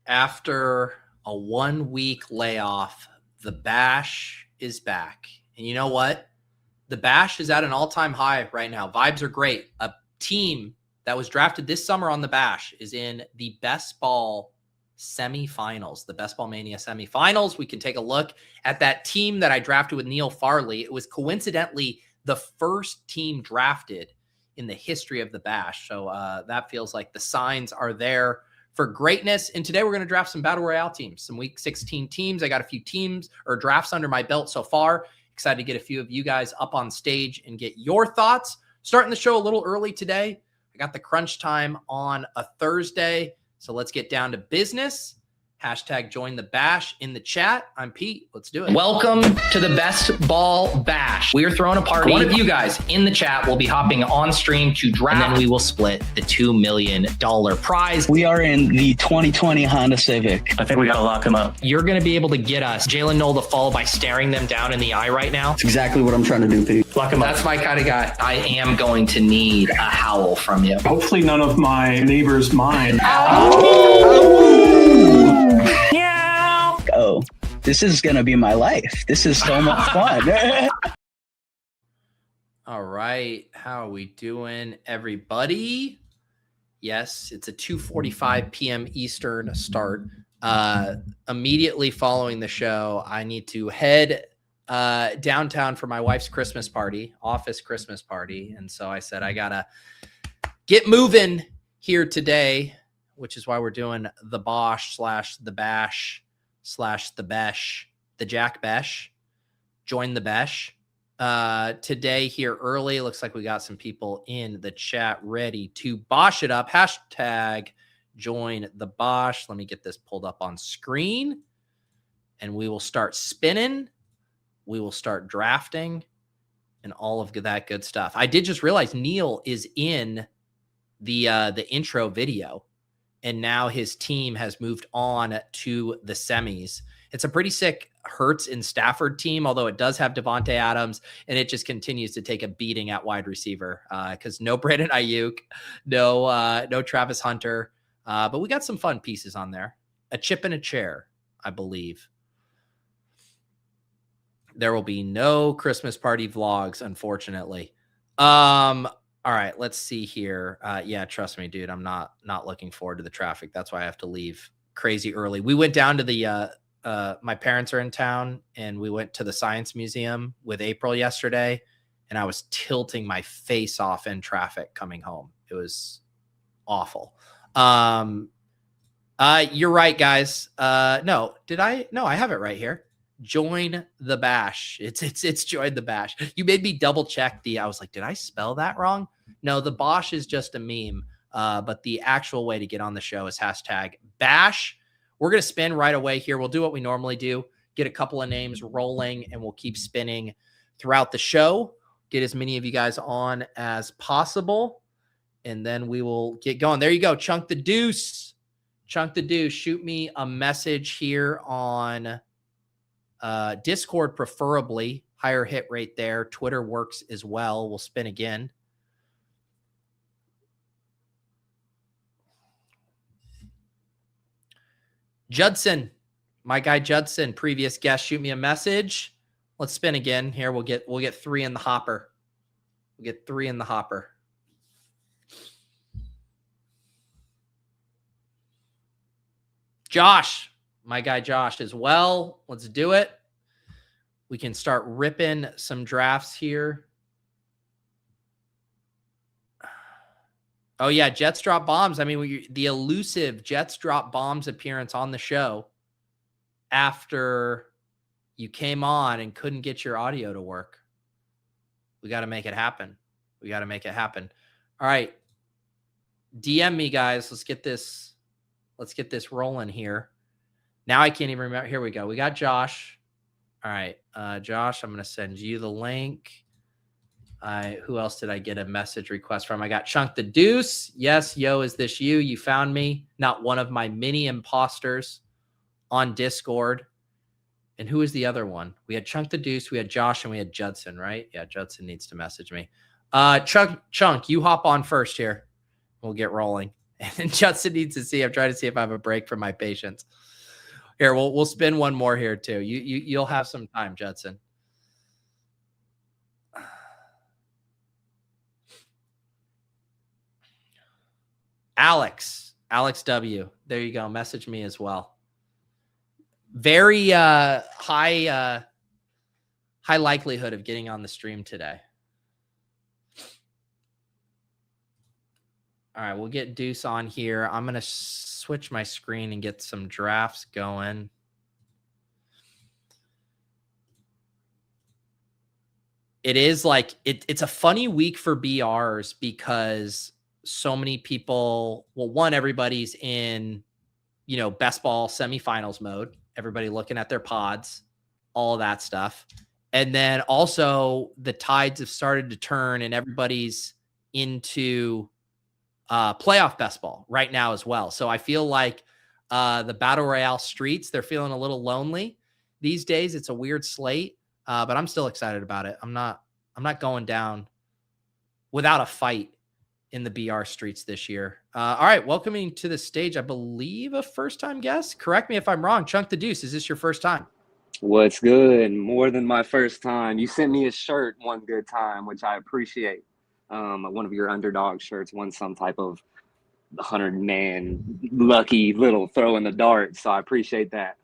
After a 1 week layoff, the Bash is back. And you know what? The Bash is at an all-time high right now. Vibes are great. A team that was drafted this summer on the Bash is in the Best Ball semifinals, the Best Ball Mania semifinals. We can take a look at that team that I drafted with Neil Farley. It was coincidentally the first team drafted in the history of the Bash. So that feels like the signs are there for greatness. And today we're going to draft some Battle Royale teams, some Week 16 teams. I got a few teams or drafts under my belt so far. Excited to get a few of you guys up on stage and get your thoughts. Starting the show a little early today. I got the crunch time on a Thursday. So let's get down to business. Hashtag join the Bash in the chat. I'm Pete. Let's do it. Welcome to the Best Ball Bash. We are throwing a party. One of you guys in the chat will be hopping on stream to draft, and then we will split the $2 million prize. We are in the 2020 Honda Civic. I think we got to lock him up. You're going to be able to get us Jalen Noel to fall by staring them down in the eye right now. That's exactly what I'm trying to do, Pete. Lock him up. That's my kind of guy. I am going to need a howl from you. Hopefully none of my neighbors mind. Oh, this is going to be my life. This is so much fun. All right. How are we doing, everybody? Yes, it's a 2:45 p.m. Eastern start. Immediately following the show, I need to head downtown for my wife's Christmas party, office Christmas party. And so I said, I got to get moving here today, which is why we're doing the Bosch / the Bash / the Besh, the Jack Besh. Join the Besh. Today here early, looks like we got some people in the chat ready to Bosch it up. Hashtag join the Bosch. Let me get this pulled up on screen and we will start spinning. We will start drafting and all of that good stuff. I did just realize Neil is in the intro video. And now his team has moved on to the semis. It's a pretty sick Hurts and Stafford team, although it does have Devontae Adams, and it just continues to take a beating at wide receiver because no Brandon Ayuk, no Travis Hunter, but we got some fun pieces on there. A chip and a chair, I believe. There will be no Christmas party vlogs, unfortunately. All right, let's see here. Yeah, trust me, dude. I'm not looking forward to the traffic. That's why I have to leave crazy early. We went down to the my parents are in town, and we went to the Science Museum with April yesterday, and I was tilting my face off in traffic coming home. It was awful. You're right, guys. No, did I? No, I have it right here. Join the Bash. It's join the Bash. You made me double check I was like, did I spell that wrong? No, the Bosch is just a meme. But the actual way to get on the show is hashtag Bash. We're going to spin right away here. We'll do what we normally do. Get a couple of names rolling and we'll keep spinning throughout the show. Get as many of you guys on as possible. And then we will get going. There you go. Chunk the Deuce. Chunk the Deuce. Shoot me a message here on Discord, preferably. Higher hit rate there. Twitter works as well. We'll spin again. Judson, my guy Judson, previous guest, shoot me a message. Let's spin again. Here we'll get 3 in the hopper. We'll get 3 in the hopper. Josh, my guy Josh as well. Let's do it. We can start ripping some drafts here. Oh, yeah, Jets Drop Bombs. I mean, the elusive Jets Drop Bombs appearance on the show after you came on and couldn't get your audio to work. We got to make it happen. We got to make it happen. All right. DM me, guys. Let's get this rolling here. Now I can't even remember. Here we go. We got Josh. All right. Josh, I'm going to send you the link. Who else did I get a message request from? I got Chunk the Deuce. Yes, yo, is this you? You found me. Not one of my many imposters on Discord. And who is the other one? We had Chunk the Deuce, we had Josh, and we had Judson, right? Yeah, Judson needs to message me. Chunk, you hop on first here. We'll get rolling. And Judson needs to see. I'm trying to see if I have a break from my patience. Here, we'll spin one more here too. You'll have some time, Judson. Alex W. There you go. Message me as well. Very high likelihood of getting on the stream today. All right, we'll get Deuce on here. I'm going to switch my screen and get some drafts going. It is like it's a funny week for BRs because so many people, well, one, everybody's in, best ball semifinals mode, everybody looking at their pods, all of that stuff. And then also the tides have started to turn and everybody's into playoff best ball right now as well. So I feel like the Battle Royale streets, they're feeling a little lonely these days. It's a weird slate, but I'm still excited about it. I'm not going down without a fight in the BR streets this year. All right, welcoming to the stage, I believe a first-time guest. Correct me if I'm wrong. Chunk the Deuce, is this your first time? What's good? More than my first time. You sent me a shirt one good time, which I appreciate. One of your underdog shirts won some type of 100-man lucky little throw in the dart. So I appreciate that.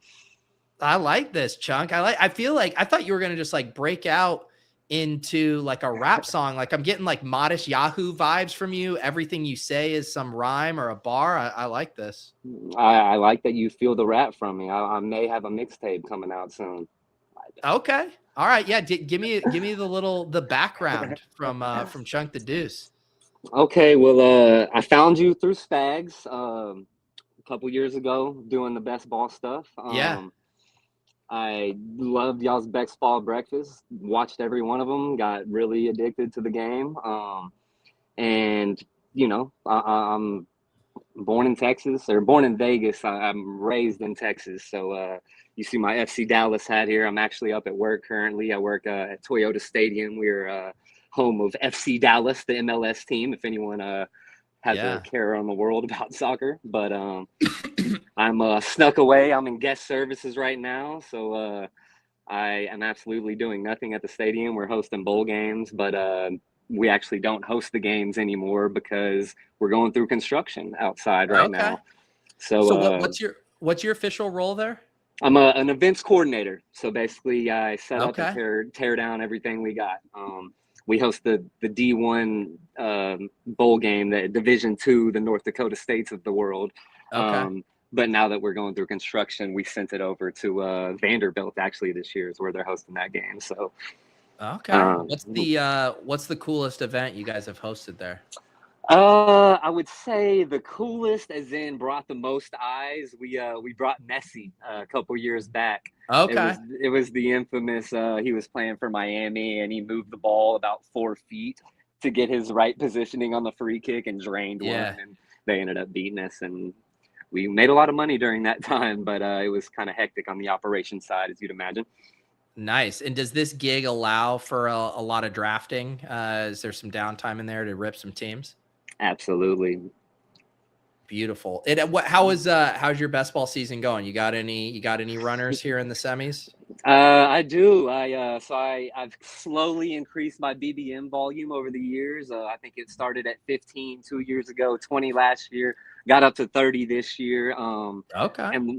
I like this, Chunk. I feel like I thought you were going to just like break out into like a rap song. Like I'm getting like Modest Yahoo vibes from you. Everything you say is some rhyme or a bar. I like this. I like that you feel the rap from me. I may have a mixtape coming out soon. Okay. All right. Yeah. Give me the background from Chunk the Deuce. Okay. Well, I found you through Spags a couple years ago doing the best ball stuff. Yeah. I loved y'all's Beck's Ball Breakfast, watched every one of them, got really addicted to the game. And, I'm born in Texas, or born in Vegas. I'm raised in Texas. So you see my FC Dallas hat here. I'm actually up at work currently. I work at Toyota Stadium. We're home of FC Dallas, the MLS team, if anyone has a care on the world about soccer. But I'm snuck away. I'm in guest services right now. So I am absolutely doing nothing at the stadium. We're hosting bowl games, but we actually don't host the games anymore because we're going through construction outside right now. So what's your official role there? I'm an events coordinator. So basically I set up and tear down everything we got. We host the D1 bowl game, the Division II, the North Dakota States of the world. Okay. But now that we're going through construction, we sent it over to Vanderbilt actually this year is where they're hosting that game. So, okay. What's the coolest event you guys have hosted there? I would say the coolest, as in brought the most eyes. We brought Messi a couple years back. Okay. It was the infamous. He was playing for Miami and he moved the ball about 4 feet to get his right positioning on the free kick and drained one. And they ended up beating us and we made a lot of money during that time, but it was kind of hectic on the operation side, as you'd imagine. Nice. And does this gig allow for a lot of drafting? Is there some downtime in there to rip some teams? Absolutely. Beautiful. How's your best ball season going? You got any runners here in the semis? I do. I've slowly increased my BBM volume over the years. I think it started at 15 2 years ago, 20 last year, got up to 30 this year. I'm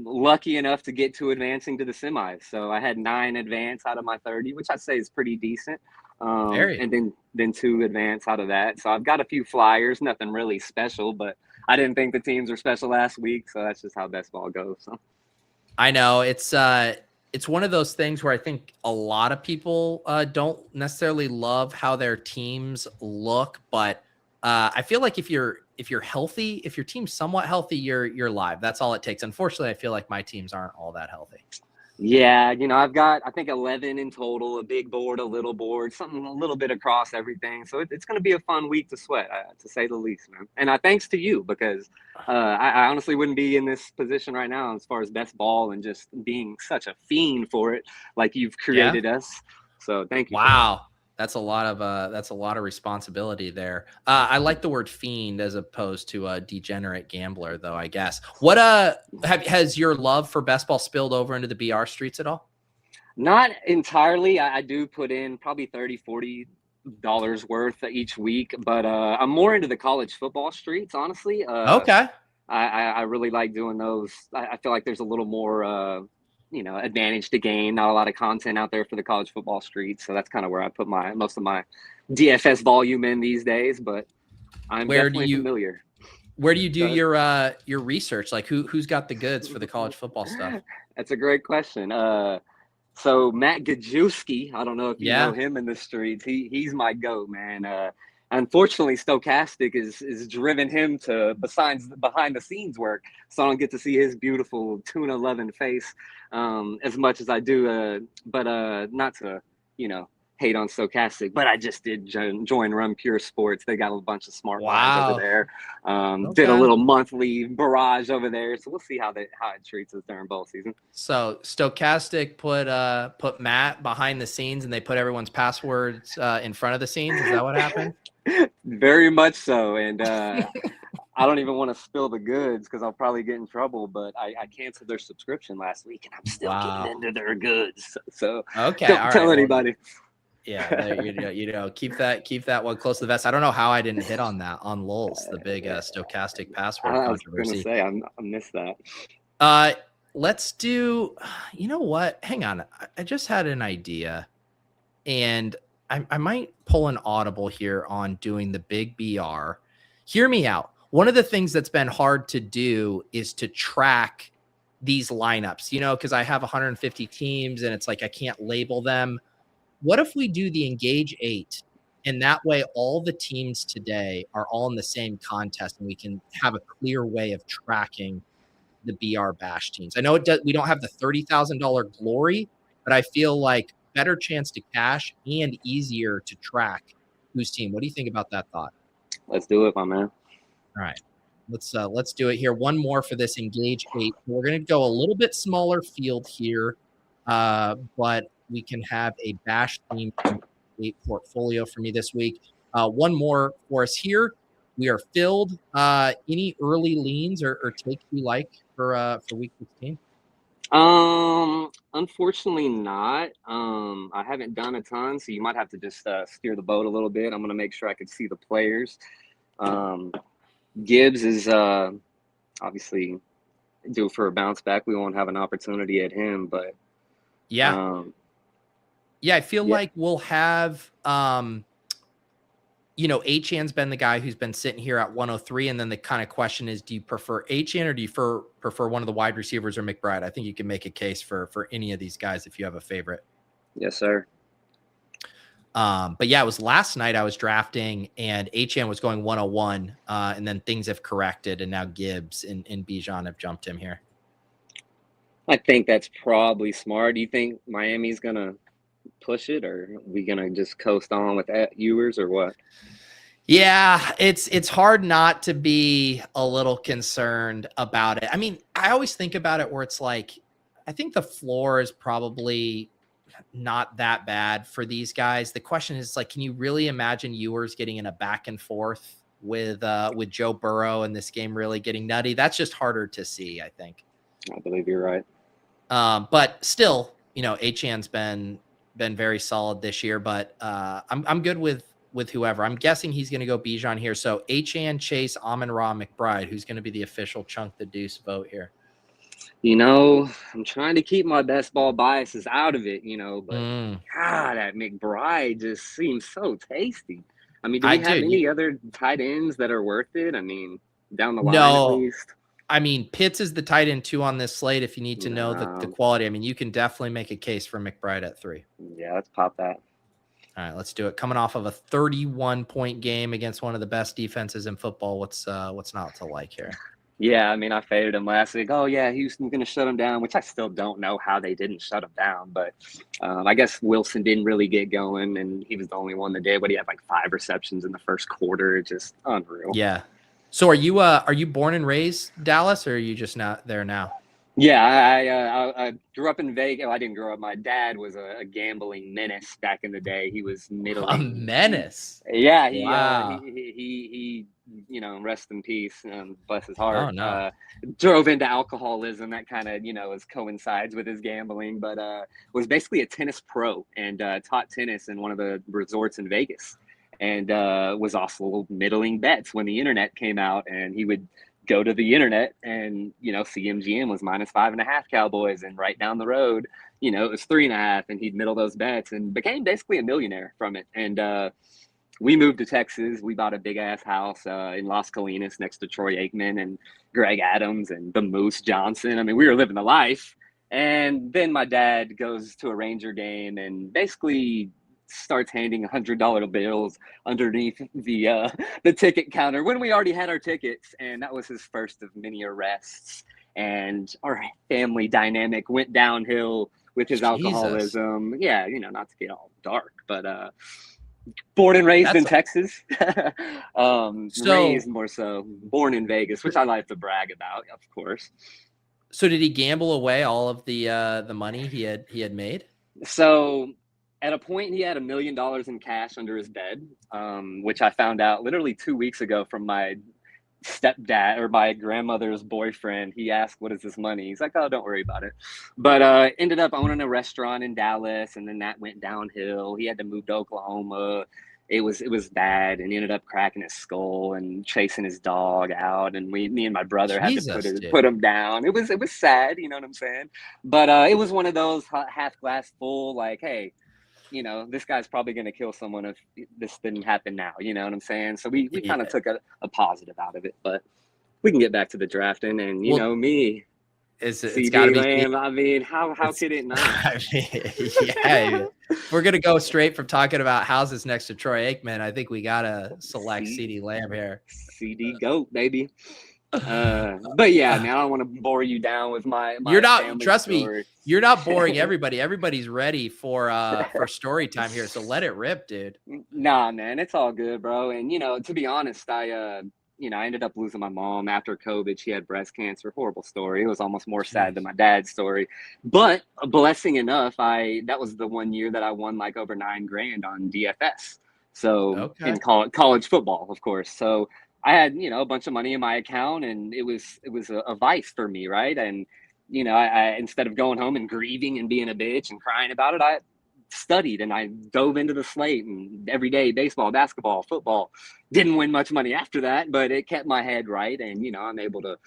lucky enough to get to advancing to the semis. So I had 9 advance out of my 30, which I say is pretty decent. And then 2 advance out of that. So I've got a few flyers, nothing really special, but I didn't think the teams were special last week. So that's just how best ball goes. So. I know it's one of those things where I think a lot of people don't necessarily love how their teams look, but I feel like if you're healthy, if your team's somewhat healthy, you're live. That's all it takes. Unfortunately, I feel like my teams aren't all that healthy. Yeah, I've got, I think 11 in total, a big board, a little board, something a little bit across everything. So it's going to be a fun week to sweat, to say the least, man. And thanks to you, because I honestly wouldn't be in this position right now as far as best ball and just being such a fiend for it, like you've created us. So thank you. Wow. That's a lot of responsibility there. I like the word fiend as opposed to a degenerate gambler, though, I guess. What has your love for best ball spilled over into the BR streets at all? Not entirely. I do put in probably $30-$40 worth each week, but I'm more into the college football streets, honestly. Okay. I really like doing those. I feel like there's a little more advantage to gain. Not a lot of content out there for the college football streets, so that's kind of where I put most of my DFS volume in these days. But I'm definitely familiar. Where do you do your research? Like who's got the goods for the college football stuff? That's a great question. So Matt Gajewski, I don't know if you know him in the streets. He's my goat, man. Unfortunately, Stochastic is driven him to behind the scenes work, so I don't get to see his beautiful tuna loving face as much as I do. But not to hate on Stochastic, but I just did join Run Pure Sports. They got a bunch of smart lines over there. Did a little monthly barrage over there, so we'll see how it treats us during bowl season. So Stochastic put Matt behind the scenes, and they put everyone's passwords in front of the scenes. Is that what happened? Very much so, and I don't even want to spill the goods because I'll probably get in trouble. But I canceled their subscription last week, and I'm still getting into their goods. So okay, don't tell anybody. Yeah, keep that one close to the vest. I don't know how I didn't hit on that on Lulz, the big Stochastic password controversy. I was gonna say I missed that. Let's do. You know what? Hang on. I just had an idea, and I might pull an audible here on doing the big BR. Hear me out. One of the things that's been hard to do is to track these lineups, because I have 150 teams and it's like I can't label them. What if we do the Engage 8, and that way all the teams today are all in the same contest, and we can have a clear way of tracking the BR Bash teams? I know we don't have the $30,000 glory, but I feel like better chance to cash and easier to track whose team. What do you think about that thought? Let's do it, my man. All right. Let's do it here. One more for this Engage 8. We're going to go a little bit smaller field here, but we can have a Bash team 8 portfolio for me this week. One more for us here. We are filled. Any early leans or takes you like for week 16? Unfortunately not. I haven't done a ton, so you might have to just steer the boat a little bit. I'm going to make sure I can see the players. Gibbs is obviously due for a bounce back. We won't have an opportunity at him, but I feel like we'll have Achan's been the guy who's been sitting here at 103, and then the kind of question is, do you prefer Achan or do you prefer one of the wide receivers or McBride? I think you can make a case for any of these guys if you have a favorite. Yes, sir. But yeah, it was last night I was drafting and Achan was going 101, and then things have corrected, and now Gibbs and Bijan have jumped him here. I think that's probably smart. Do you think Miami's gonna push it, or are we gonna just coast on with Ewers, or what? Yeah, it's hard not to be a little concerned about it. I mean, I always think about it where it's like, I think the floor is probably not that bad for these guys. The question is like, can you really imagine Ewers getting in a back and forth with Joe Burrow and this game really getting nutty? That's just harder to see, I think. I believe you're right. But still, Achan's been very solid this year, but I'm good with whoever. I'm guessing he's going to go Bijan here. So Achan, Chase, Amon-Ra, McBride, who's going to be the official chunk the deuce vote here? I'm trying to keep my best ball biases out of it, but God, that McBride just seems so tasty. I mean, do we have any other tight ends that are worth it? I mean, down the line at least. I mean, Pitts is the tight end 2 on this slate if you need to know the quality. I mean, you can definitely make a case for McBride at 3. Yeah, let's pop that. All right, let's do it. Coming off of a 31-point game against one of the best defenses in football, what's not to like here? Yeah, I mean, I faded him last week. Oh, yeah, Houston's going to shut him down, which I still don't know how they didn't shut him down. But I guess Wilson didn't really get going, and he was the only one that did. But he had like 5 receptions in the first quarter. Just unreal. Yeah. So are you born and raised Dallas, or are you just not there now? Yeah, I grew up in Vegas. Well, I didn't grow up. My dad was a gambling menace back in the day. He was A middling. menace. Yeah, Wow. rest in peace. Bless his Oh heart. no. Drove into alcoholism. That kind of coincides with his gambling, but was basically a tennis pro and taught tennis in one of the resorts in Vegas, and was also middling bets when the internet came out, and he would go to the internet and CMGM was -5.5 Cowboys, and right down the road it was 3.5, and he'd middle those bets and became basically a millionaire from it. And we moved to Texas. We bought a big ass house in Las Colinas next to Troy Aikman and Greg Adams and the Moose Johnson. I mean, we were living the life. And then my dad goes to a Ranger game and basically starts handing $100 bills underneath the ticket counter when we already had our tickets, and that was his first of many arrests. And our family dynamic went downhill with his Jesus. alcoholism. Yeah, not to get all dark, but born and raised in That's Texas. Raised so more so, born in Vegas, which I like to brag about, of course. so did he gamble away all of the money he had made? So at a point, he had $1 million in cash under his bed, which I found out literally 2 weeks ago from my stepdad or my grandmother's boyfriend. He asked, "What is this money?" He's like, "Oh, don't worry about it." But ended up owning a restaurant in Dallas, and then that went downhill. He had to move to Oklahoma. It was bad, and he ended up cracking his skull and chasing his dog out. And me and my brother had to Jesus, put dude. him down. It was sad, you know what I'm saying? But it was one of those half glass full, like, hey, this guy's probably going to kill someone if this didn't happen now. You know what I'm saying? So we kind of Yeah. took a positive out of it, but we can get back to the drafting and, Well, me, it's got to CD be. Lamb. I mean, how It's, could it not? I mean, yeah. We're gonna go straight from talking about houses next to Troy Aikman. I think we gotta select C- CD Lamb here. CD GOAT, baby. But yeah, man, I don't want to bore you down with You're my not. family Trust me, story. you're not boring everybody. Everybody's ready for story time here. So let it rip, dude. Nah, man, it's all good, bro. And to be honest, I ended up losing my mom after COVID. She had breast cancer. Horrible story. It was almost more sad than Jeez. my dad's story. But a blessing enough, that was the one year that I won like over 9 grand on DFS. So Okay. in college football, of course. So I had, a bunch of money in my account, and it was a vice for me, right? And I instead of going home and grieving and being a bitch and crying about it, I studied and I dove into the slate and every day baseball, basketball, football. Didn't win much money after that, but it kept my head right, and I'm able to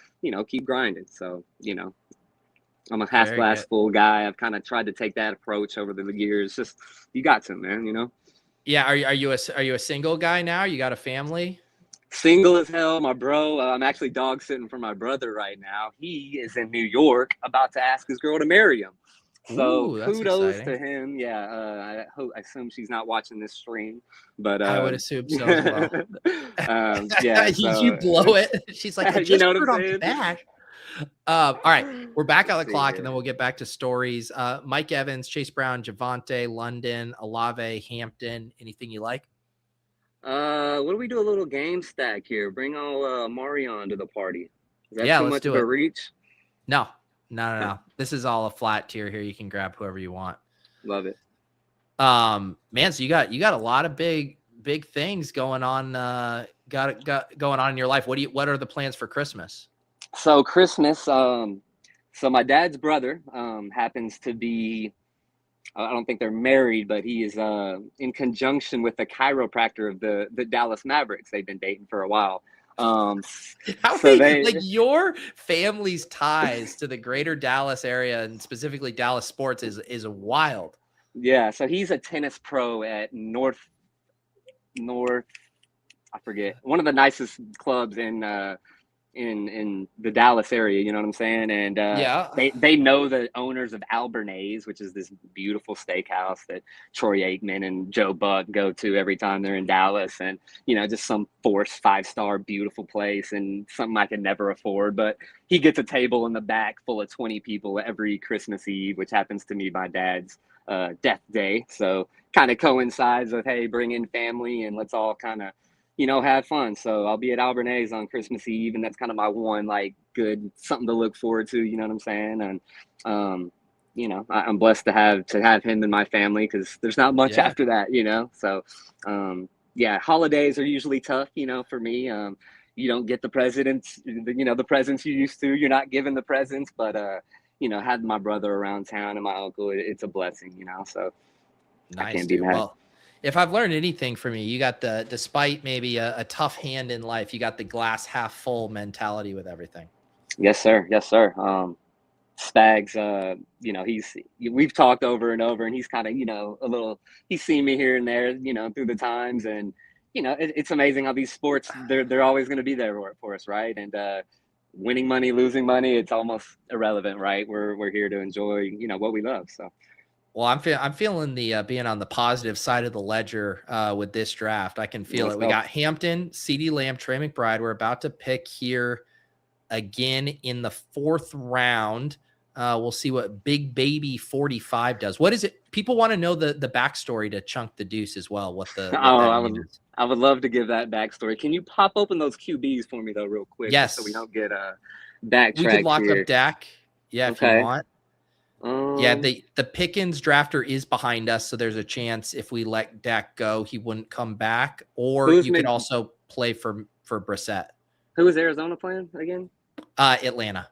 keep grinding. So I'm a half Very glass good. full guy. I've kind of tried to take that approach over the years. Just you got to, man. Yeah. Are you a single guy now? You got a family? Single as hell, my bro. I'm actually dog sitting for my brother right now. He is in New York, about to ask his girl to marry him. So Ooh, that's kudos to exciting. him. Yeah, I assume she's not watching this stream, but I would assume so as well. yeah. You So blow it. She's like, I you just know what I'm heard on saying? Bash. All right, we're back on the See clock, and here. then we'll get back to stories. Mike Evans, Chase Brown, Javante, London, Olave, Hampton. Anything you like? What do we do? A little game stack here. Bring all Marion to the party. Is that Yeah, too let's much do of a it. reach? No. This is all a flat tier here. You can grab whoever you want. Love it. Man, so you got a lot of big things going on. Got going on in your life. What are the plans for Christmas? So Christmas. So my dad's brother happens to be. I don't think they're married, but he is in conjunction with the chiropractor of the Dallas Mavericks. They've been dating for a while. How So many, they, like your family's ties to the greater Dallas area and specifically Dallas sports is wild. yeah. So he's a tennis pro at North. I forget, one of the nicest clubs in the Dallas area, you know what I'm saying? And Yeah. they know the owners of Albernays, which is this beautiful steakhouse that Troy Aikman and Joe Buck go to every time they're in Dallas, and just some forced 5-star beautiful place and something I could never afford. But he gets a table in the back full of 20 people every Christmas Eve, which happens to be my dad's death day. So kind of coincides with, hey, bring in family and let's all kind of have fun. So I'll be at Albernays on Christmas Eve, and that's kind of my one like good, something to look forward to. You know what I'm saying? And you know, I'm blessed to have him in my family because there's not much Yeah. after that. You know, so yeah, holidays are usually tough. You know, for me, you don't get the presents, the presents you used to. You're not given the presents, but you know, having my brother around town and my uncle, it's a blessing. You know, so I Nice, can't be dude. mad. Well, if I've learned anything from you, you got despite maybe a tough hand in life, you got the glass half full mentality with everything. Yes, sir. Yes, sir. Spags, you know, we've talked over and over, and he's kind of, you know, he's seen me here and there, you know, through the times, and you know, it's amazing how these sports they're always going to be there for us, right? And winning money, losing money, it's almost irrelevant, right? We're here to enjoy, you know, what we love. So. Well, I'm feeling the being on the positive side of the ledger with this draft. I can feel Let's it. We go. got Hampton, CeeDee Lamb, Trey McBride. We're about to pick here again in the 4th round. We'll see what Big Baby 45 does. What is it? People want to know the backstory to Chunk the Deuce as well. What that name is. I would love to give that backstory. Can you pop open those QBs for me though, real quick? Yes. So we don't get backtracked. We could lock here. up Dak. Yeah, Okay. if you want. Yeah, the Pickens drafter is behind us, so there's a chance if we let Dak go, he wouldn't come back. Or you could also play for Brissett. Who is Arizona playing again? Atlanta.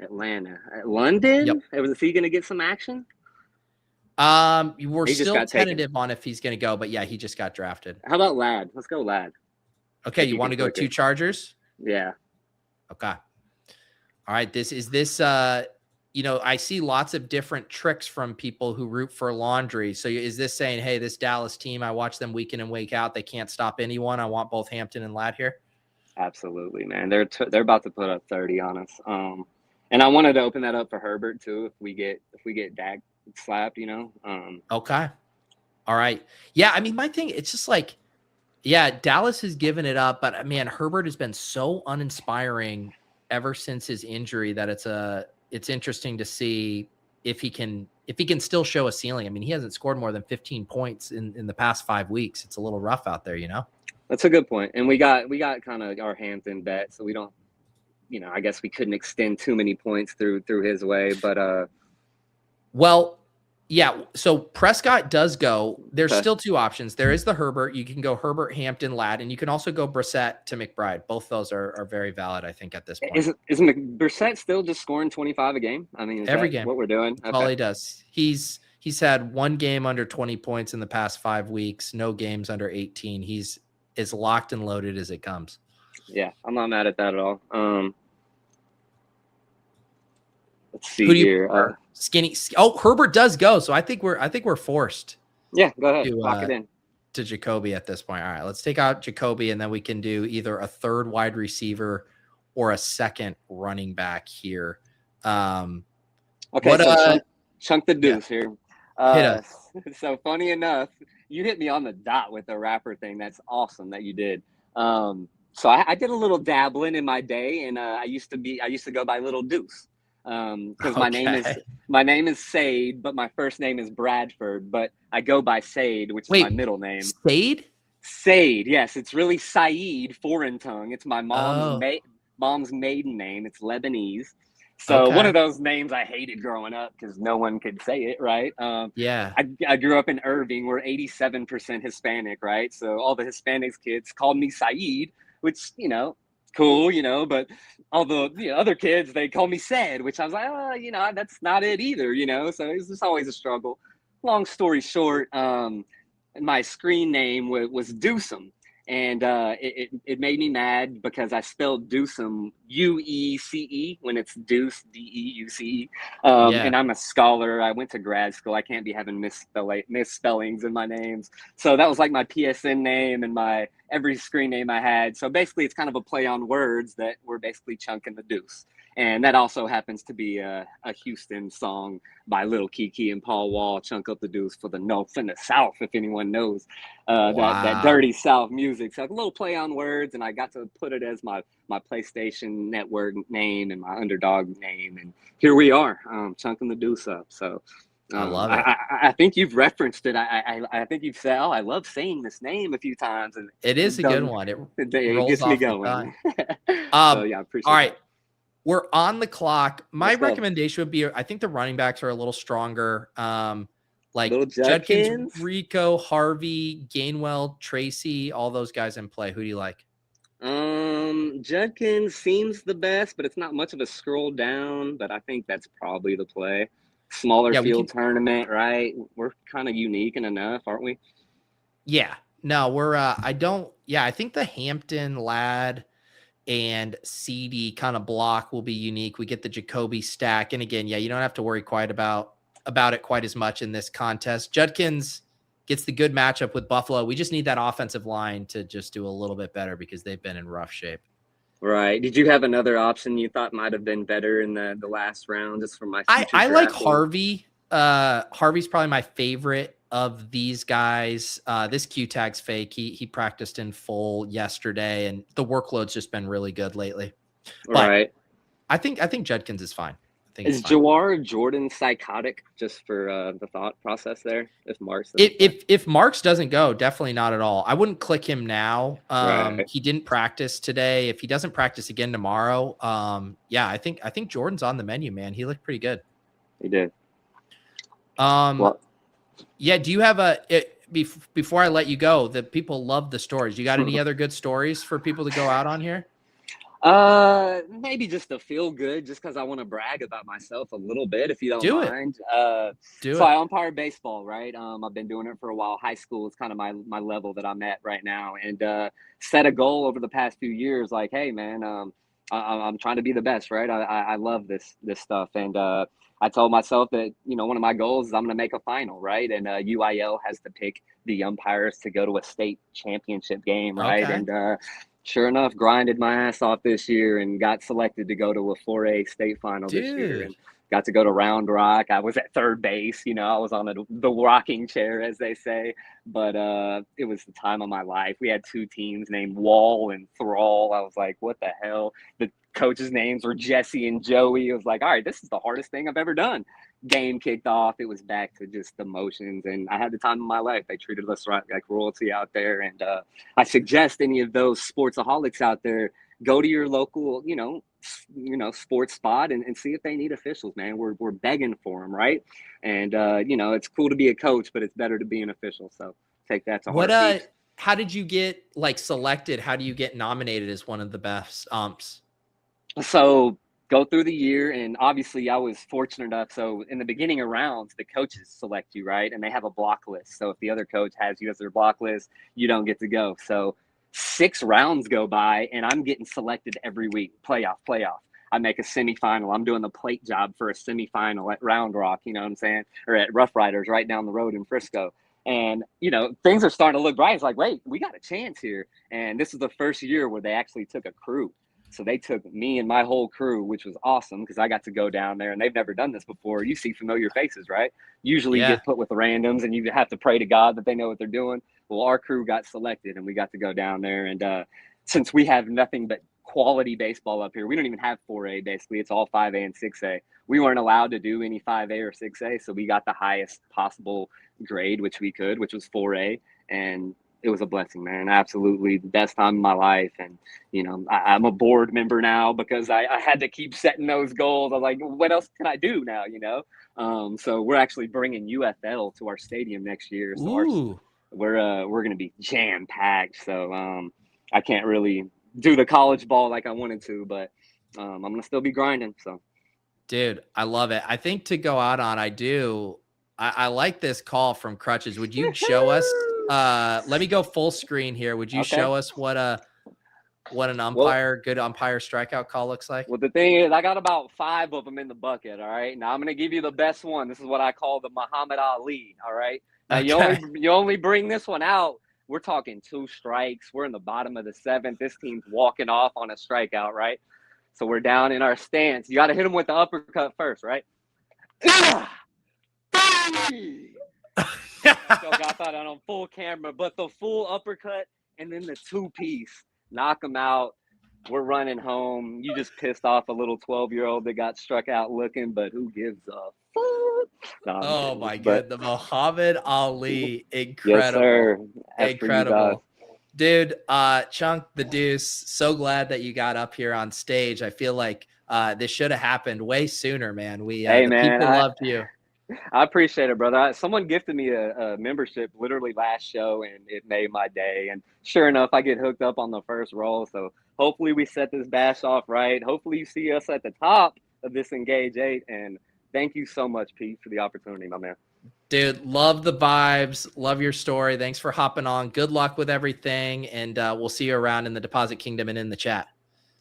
London? Yep. Is he going to get some action? We're still tentative on if he's going to go, but yeah, he just got drafted. How about Ladd? Let's go Ladd. Okay, you want to go 2 Chargers? Yeah. Okay. All right, this you know, I see lots of different tricks from people who root for laundry. So is this saying, hey, this Dallas team, I watch them week in and week out. They can't stop anyone. I want both Hampton and Ladd here. Absolutely, man. They're about to put up 30 on us. And I wanted to open that up for Herbert too. If we get Dak slapped, you know. Okay. All right. Yeah. I mean, my thing, it's just like, yeah, Dallas has given it up, but man, Herbert has been so uninspiring ever since his injury that it's interesting to see if he can still show a ceiling. I mean, he hasn't scored more than 15 points in the past 5 weeks. It's a little rough out there, you know? That's a good point. And we got kind of our Hampton bet, so we don't, you know, I guess we couldn't extend too many points through his way, but well, yeah. So Prescott does go. There's still 2 options. There is the Herbert. You can go Herbert, Hampton, Ladd, and you can also go Brissett to McBride. Both those are very valid, I think, at this point. Is Brissett still just scoring 25 a game? I mean, is every that game. What we're doing? Okay. All he does. He's had 1 game under 20 points in the past 5 weeks. No games under 18. He's as locked and loaded as it comes. Yeah, I'm not mad at that at all. Let's see Who do here. Skinny. Oh, Herbert does go. So I think we're forced. Yeah, go ahead. Lock it in. To Jacoby at this point. All right, let's take out Jacoby, and then we can do either a 3rd wide receiver or a 2nd running back here. Okay, so Chunk the Deuce here. Hit us. So funny enough, you hit me on the dot with the rapper thing. That's awesome that you did. So I did a little dabbling in my day, and I used to go by Little Deuce. Because my name is Sade, but my first name is Bradford, but I go by Sade, which is my middle name. Sade? Sade, yes. It's really Saeed, foreign tongue. It's my mom's maiden name. It's Lebanese. So one of those names I hated growing up because no one could say it, right? Yeah. I grew up in Irving. We're 87% Hispanic, right? So all the Hispanics kids called me Saeed, which, you know, cool, you know, but all the other kids, they call me Said, which I was like, oh, you know, that's not it either, you know, so it's just always a struggle. Long story short, my screen name was Deucem, and it made me mad because I spelled Deucem U-E-C-E when it's Deuce, D-E-U-C-E, and I'm a scholar. I went to grad school. I can't be having misspellings in my names. So that was like my PSN name and my every screen name I had. So basically it's kind of a play on words that were basically Chunk and the Deuce. And that also happens to be a Houston song by Lil Keke and Paul Wall, Chunk Up the Deuce for the North and the South, if anyone knows that dirty South music. So a little play on words, and I got to put it as my PlayStation Network name and my Underdog name. And here we are, chunking the Deuce up. So I love it. I think you've referenced it. I think you've said, oh, I love saying this name a few times. And it is a good one. It gets me going. so yeah, I appreciate it. All right. We're on the clock. My Let's go. recommendation would be, I think the running backs are a little stronger. Like Little Judkins, Judkins? Rico, Harvey, Gainwell, Tracy, all those guys in play. Who do you like? Judkins seems the best, but it's not much of a scroll down, but I think that's probably the play. Smaller Yeah, we field tournament, right? We're kind of unique and enough, aren't we? Yeah. No, we're I think the Hampton lad and CD kind of block will be unique. We get the Jacoby stack. And again, you don't have to worry quite about it quite as much in this contest. Judkins gets the good matchup with Buffalo. We just need that offensive line to just do a little bit better because they've been in rough shape. Right. Did you have another option you thought might have been better in the last round just for my future I like draft? Harvey. Harvey's probably my favorite of these guys. This Q tag's fake. He practiced in full yesterday, and the workload's just been really good lately. But Right. I think Judkins is fine. I think Is it's fine. Jawar Jordan psychotic just for the thought process there? If Marks If Marks doesn't go, definitely not at all. I wouldn't click him now. Right. He didn't practice today. If he doesn't practice again tomorrow, I think Jordan's on the menu, man. He looked pretty good. He did. Do you have before I let you go, the people love the stories. You got any other good stories for people to go out on here? Maybe just to feel good, just because I want to brag about myself a little bit, if you don't Do it. mind. Do So it. I umpire baseball, right? I've been doing it for a while. High school is kind of my level that I'm at right now, and set a goal over the past few years, like, hey, man, I'm trying to be the best, right? I love this stuff, and I told myself that one of my goals is I'm going to make a final, right? And UIL has to pick the umpires to go to a state championship game, right? Okay. And sure enough, grinded my ass off this year and got selected to go to a 4A state final this year, and got to go to Round Rock. I was at third base, I was on the rocking chair, as they say, but it was the time of my life. We had two teams named Wall and Thrall. I was like, what the hell? The coaches' names were Jesse and Joey. It was like, all right, this is the hardest thing I've ever done. Game kicked off. It was back to just emotions, and I had the time of my life. They treated us right, like royalty out there, and I suggest any of those sportsaholics out there, go to your local, sports spot and see if they need officials, man. We're begging for them, right? And it's cool to be a coach, but it's better to be an official. So take that to heart. How did you get selected? How do you get nominated as one of the best umps? So go through the year, and obviously I was fortunate enough. So in the beginning of rounds, the coaches select you, right? And they have a block list. So if the other coach has you as their block list, you don't get to go. So 6 rounds go by, and I'm getting selected every week. Playoff. I make a semifinal. I'm doing the plate job for a semifinal at Round Rock, you know what I'm saying? Or at Rough Riders right down the road in Frisco. And, things are starting to look bright. It's like, wait, we got a chance here. And this is the first year where they actually took a crew. So they took me and my whole crew, which was awesome because I got to go down there, and they've never done this before. You see familiar faces, right? Usually you get put with randoms, and you have to pray to God that they know what they're doing. Well, our crew got selected, and we got to go down there. And since we have nothing but quality baseball up here, we don't even have 4A, basically. It's all 5A and 6A. We weren't allowed to do any 5A or 6A, so we got the highest possible grade, which we could, which was 4A. And it was a blessing, man. Absolutely the best time of my life. And, I'm a board member now because I had to keep setting those goals. I was like, what else can I do now, So we're actually bringing UFL to our stadium next year. So we're going to be jam-packed. So I can't really do the college ball like I wanted to, but I'm going to still be grinding. So, dude, I love it. I think to go out on, I like this call from Crutches. Would you show us? Let me go full screen here. Would you show us what an good umpire strikeout call looks like? Well, the thing is, I got about 5 of them in the bucket. All right. Now I'm going to give you the best one. This is what I call the Muhammad Ali. All right. Now you only bring this one out. We're talking 2 strikes. We're in the bottom of the 7th. This team's walking off on a strikeout. Right. So we're down in our stance. You got to hit them with the uppercut first. Right. So got that on full camera, but the full uppercut and then the 2-piece, knock them out. We're running home. You just pissed off a little 12-year-old that got struck out looking, but who gives a fuck? No, my God, the Muhammad Ali, incredible, yes, sir. Incredible, dude. Chunk the Deuce, so glad that you got up here on stage. I feel like This should have happened way sooner, man. Hey, The man, people loved you. I appreciate it, brother. Someone gifted me a membership literally last show, and it made my day. And sure enough, I get hooked up on the first roll. So hopefully we set this bash off right. Hopefully you see us at the top of this Engage 8. And thank you so much, Pete, for the opportunity, my man. Dude, love the vibes. Love your story. Thanks for hopping on. Good luck with everything. And we'll see you around in the Deposit Kingdom and in the chat.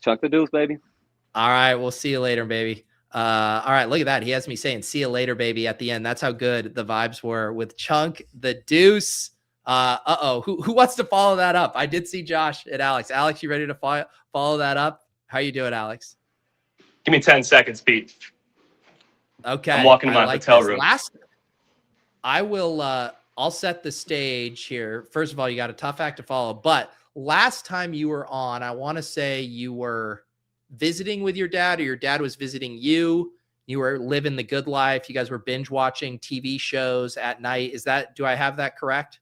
Chuck the deuce, baby. All right. We'll see you later, baby. All right, look at that. He has me saying "see you later, baby" at the end. That's how good the vibes were with Chunk the Deuce. Who wants to follow that up? I did see Josh and Alex. Alex, you ready to follow that up? How you doing, Alex? Give me 10 seconds, Pete. Okay, I'm walking to my hotel room. I'll set the stage here. First of all, you got a tough act to follow, but last time you were on, I want to say you were visiting with your dad, or your dad was visiting you. You were living the good life. You guys were binge watching TV shows at night. Do I have that correct?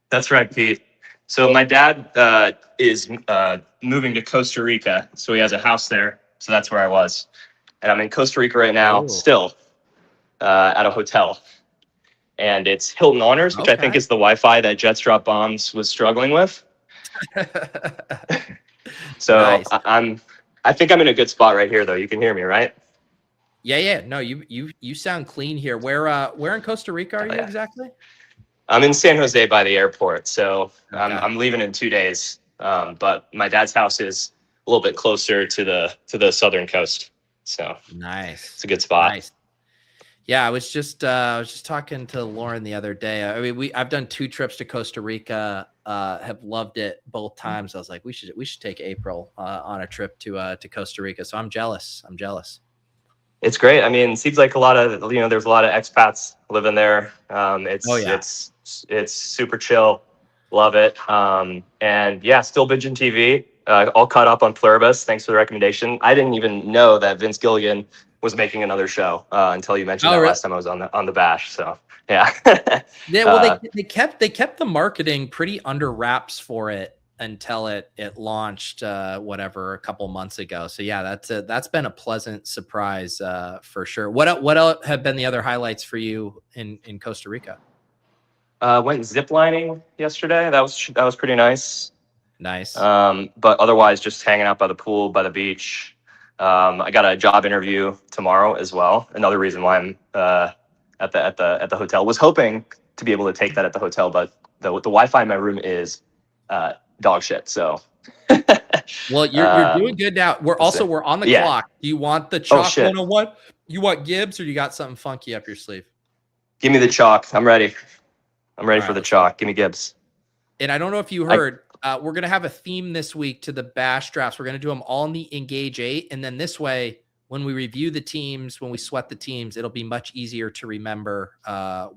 That's right, Pete. So my dad is moving to Costa Rica. So he has a house there. So that's where I was. And I'm in Costa Rica right now, still at a hotel. And it's Hilton Honors, which I think is the Wi-Fi that Jets Drop Bombs was struggling with. So nice. I think I'm in a good spot right here, though. You can hear me, right? Yeah. No, you sound clean here. Where in Costa Rica are you exactly? I'm in San Jose by the airport, so I'm leaving in 2 days. But my dad's house is a little bit closer to the southern coast, so nice. It's a good spot. Nice. Yeah, I was just talking to Lauren the other day. I mean, I've done 2 trips to Costa Rica. Have loved it both times. I was like, we should take April on a trip to Costa Rica. So I'm jealous. It's great. I mean, it seems like there's a lot of expats living there. It's super chill. Love it. And yeah, still binging TV. All caught up on Pluribus. Thanks for the recommendation. I didn't even know that Vince Gilligan was making another show until you mentioned that last time I was on the bash. So yeah. Yeah. Well, they kept the marketing pretty under wraps for it until it launched a couple months ago. So yeah, that's been a pleasant surprise for sure. What else have been the other highlights for you in Costa Rica? Went ziplining yesterday. That was pretty nice. Nice. But otherwise just hanging out by the pool, by the beach. I got a job interview tomorrow as well. Another reason why I'm at the hotel. Was hoping to be able to take that at the hotel, but the Wi-Fi in my room is dog shit. So well, you're doing good now. We're on the clock. Do you want the chalk 101? You want Gibbs, or you got something funky up your sleeve? Give me the chalk. I'm ready. For the chalk. Give me Gibbs. And I don't know if you heard, we're going to have a theme this week to the bash drafts. We're going to do them all in the Engage 8. And then this way, when we review the teams, when we sweat the teams, it'll be much easier to remember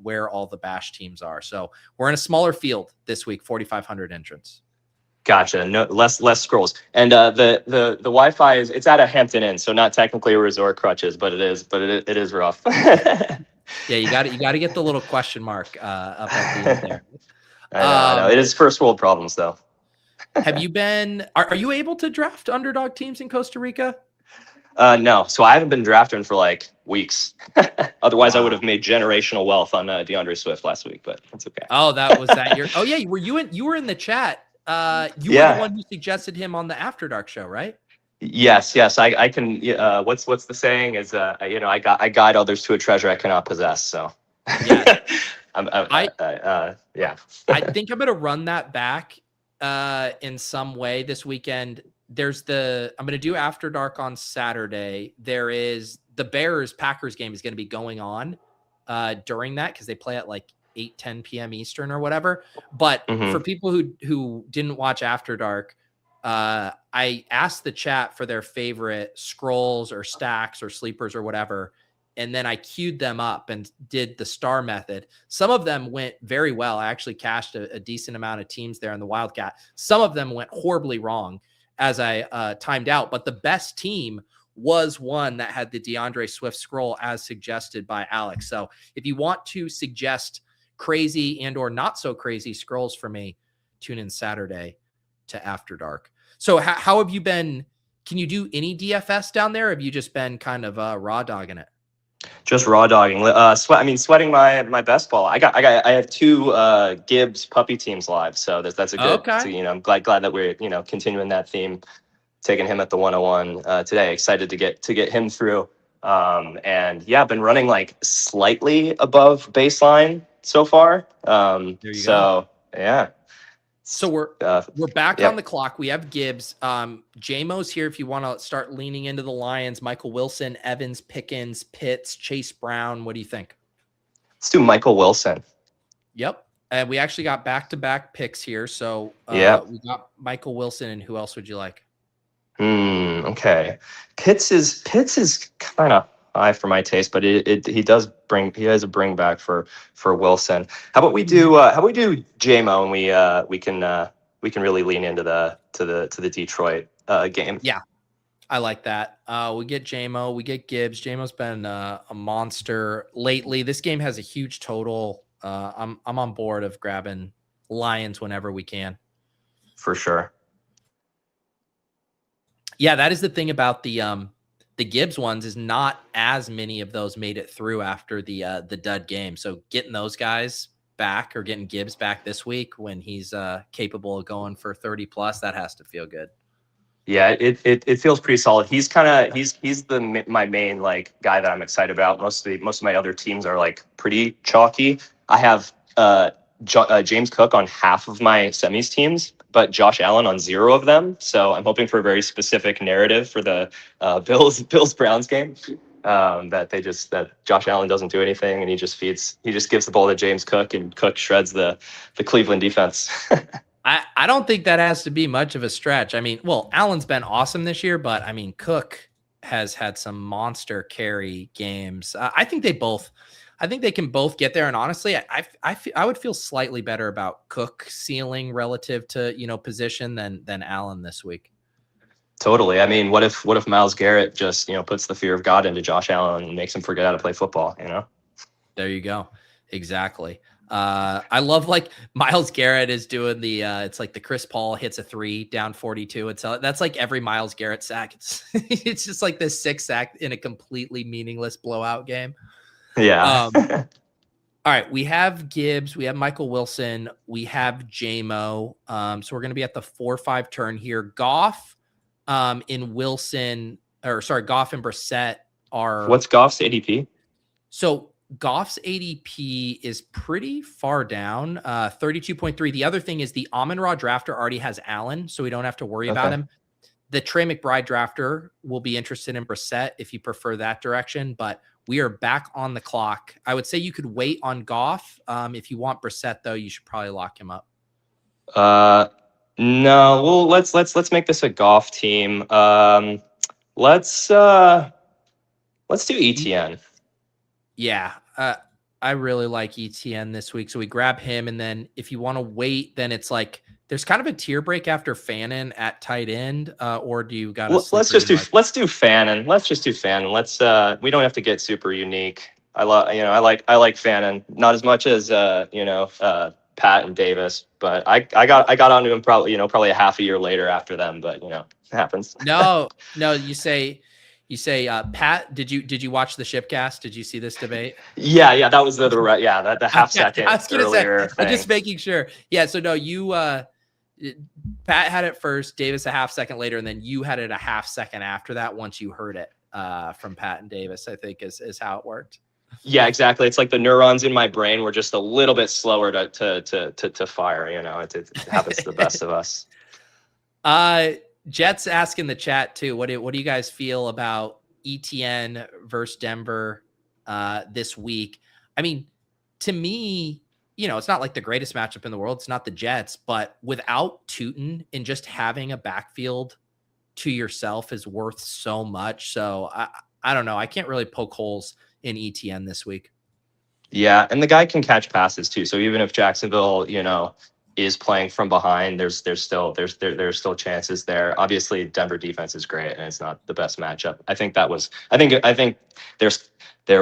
where all the bash teams are. So we're in a smaller field this week, 4,500 entrants. Gotcha. No, less scrolls. And the Wi-Fi it's at a Hampton Inn, so not technically a resort, Crutches, but it is rough. Yeah, you got to get the little question mark up at the end there. I know. It is first world problems, though. Have you been? Are you able to draft underdog teams in Costa Rica? No. So I haven't been drafting for like weeks. Otherwise, I would have made generational wealth on DeAndre Swift last week, but that's okay. Oh, that was that year. Oh yeah, you were in the chat. You were the one who suggested him on the After Dark show, right? Yes. I can. What's the saying is, I guide others to a treasure I cannot possess. So. Yeah. Yeah. I think I'm gonna run that back in some way this weekend. I'm gonna do After Dark on Saturday. There is the Bears-Packers game is gonna be going on during that because they play at like 8-10 p.m. Eastern or whatever. But for people who didn't watch After Dark, I asked the chat for their favorite scrolls or stacks or sleepers or whatever. And then I queued them up and did the star method. Some of them went very well. I actually cashed a decent amount of teams there in the Wildcat. Some of them went horribly wrong as I timed out. But the best team was one that had the DeAndre Swift scroll as suggested by Alex. So if you want to suggest crazy and or not so crazy scrolls for me, tune in Saturday to After Dark. So how have you been can you do any DFS down there? Or have you just been kind of raw dogging it? Just raw dogging. Sweating my best ball. I have 2 Gibbs puppy teams live, so that's a good. Okay. So, I'm glad that we're continuing that theme, taking him at the 101 today. Excited to get him through. And yeah, I've been running like slightly above baseline so far. There you go. Yeah. So we're back yeah. on the clock. We have Gibbs. JMO's here if you want to start leaning into the Lions. Michael Wilson, Evans, Pickens, Pitts, Chase Brown. What do you think? Let's do Michael Wilson. Yep. And we actually got back-to-back picks here. So we got Michael Wilson, and who else would you like? Okay. Pitts is kind of high for my taste, but he has a bring back for Wilson. How about we do JMO, and we can really lean into the Detroit game. Yeah, I like that. We get JMO, we get Gibbs. JMO's been a monster lately. This game has a huge total. I'm on board of grabbing Lions whenever we can. For sure. Yeah, that is the thing about the Gibbs ones is not as many of those made it through after the dud game. So getting those guys back, or getting Gibbs back this week when he's capable of going for 30 plus, that has to feel good. Yeah, it feels pretty solid. He's my main like guy that I'm excited about. Most of my other teams are like pretty chalky. I have James Cook on half of my semis teams, but Josh Allen on 0 of them. So I'm hoping for a very specific narrative for the Bills Browns game. That Josh Allen doesn't do anything, and he just gives the ball to James Cook, and Cook shreds the Cleveland defense. I don't think that has to be much of a stretch. I mean, well, Allen's been awesome this year, but I mean, Cook has had some monster carry games. I think they can both get there. And honestly, I would feel slightly better about Cook ceiling relative to, position than Allen this week. Totally. I mean, what if Myles Garrett just, puts the fear of God into Josh Allen and makes him forget how to play football, There you go. Exactly. I love like Myles Garrett is doing it's like the Chris Paul hits a 3 down 42. That's like every Myles Garrett sack. It's just like this 6 sack in a completely meaningless blowout game. Yeah. All right. We have Gibbs. We have Michael Wilson. We have JMO. So we're going to be at the 4-5 turn here. Goff in Wilson, Goff and Brissett are. What's Goff's ADP? So Goff's ADP is pretty far down, 32.3. The other thing is the Amon-Ra drafter already has Allen, so we don't have to worry about him. The Trey McBride drafter will be interested in Brissett if you prefer that direction, but we are back on the clock. I would say you could wait on Goff. If you want Brissett, though, you should probably lock him up. No. Well, let's make this a Goff team. Let's do ETN. Yeah, I really like ETN this week. So we grab him, and then if you want to wait, then it's like there's kind of a tier break after Fannin at tight end, or do you got? Let's do Fannin. Let's just do Fannin. We don't have to get super unique. I like Fannin, not as much as Pat and Davis, but I got onto him probably a half a year later after them, but it happens. No, you say, Pat, did you watch the Shipcast? Did you see this debate? Yeah, that was the half second I was gonna earlier say, I'm just making sure. Yeah, so no, you Pat had it first, Davis a half second later, and then you had it a half second after that once you heard it from Pat and Davis, I think is how it worked. Yeah, exactly. It's like the neurons in my brain were just a little bit slower to fire. It happens to the best of us. Jets ask in the chat too. What do you guys feel about ETN versus Denver this week? I mean, to me, it's not like the greatest matchup in the world. It's not the Jets, but without Tootin and just having a backfield to yourself is worth so much. So I don't know. I can't really poke holes in ETN this week. Yeah, and the guy can catch passes too. So even if Jacksonville, is playing from behind, there's still chances there. Obviously, Denver defense is great, and it's not the best matchup. I think there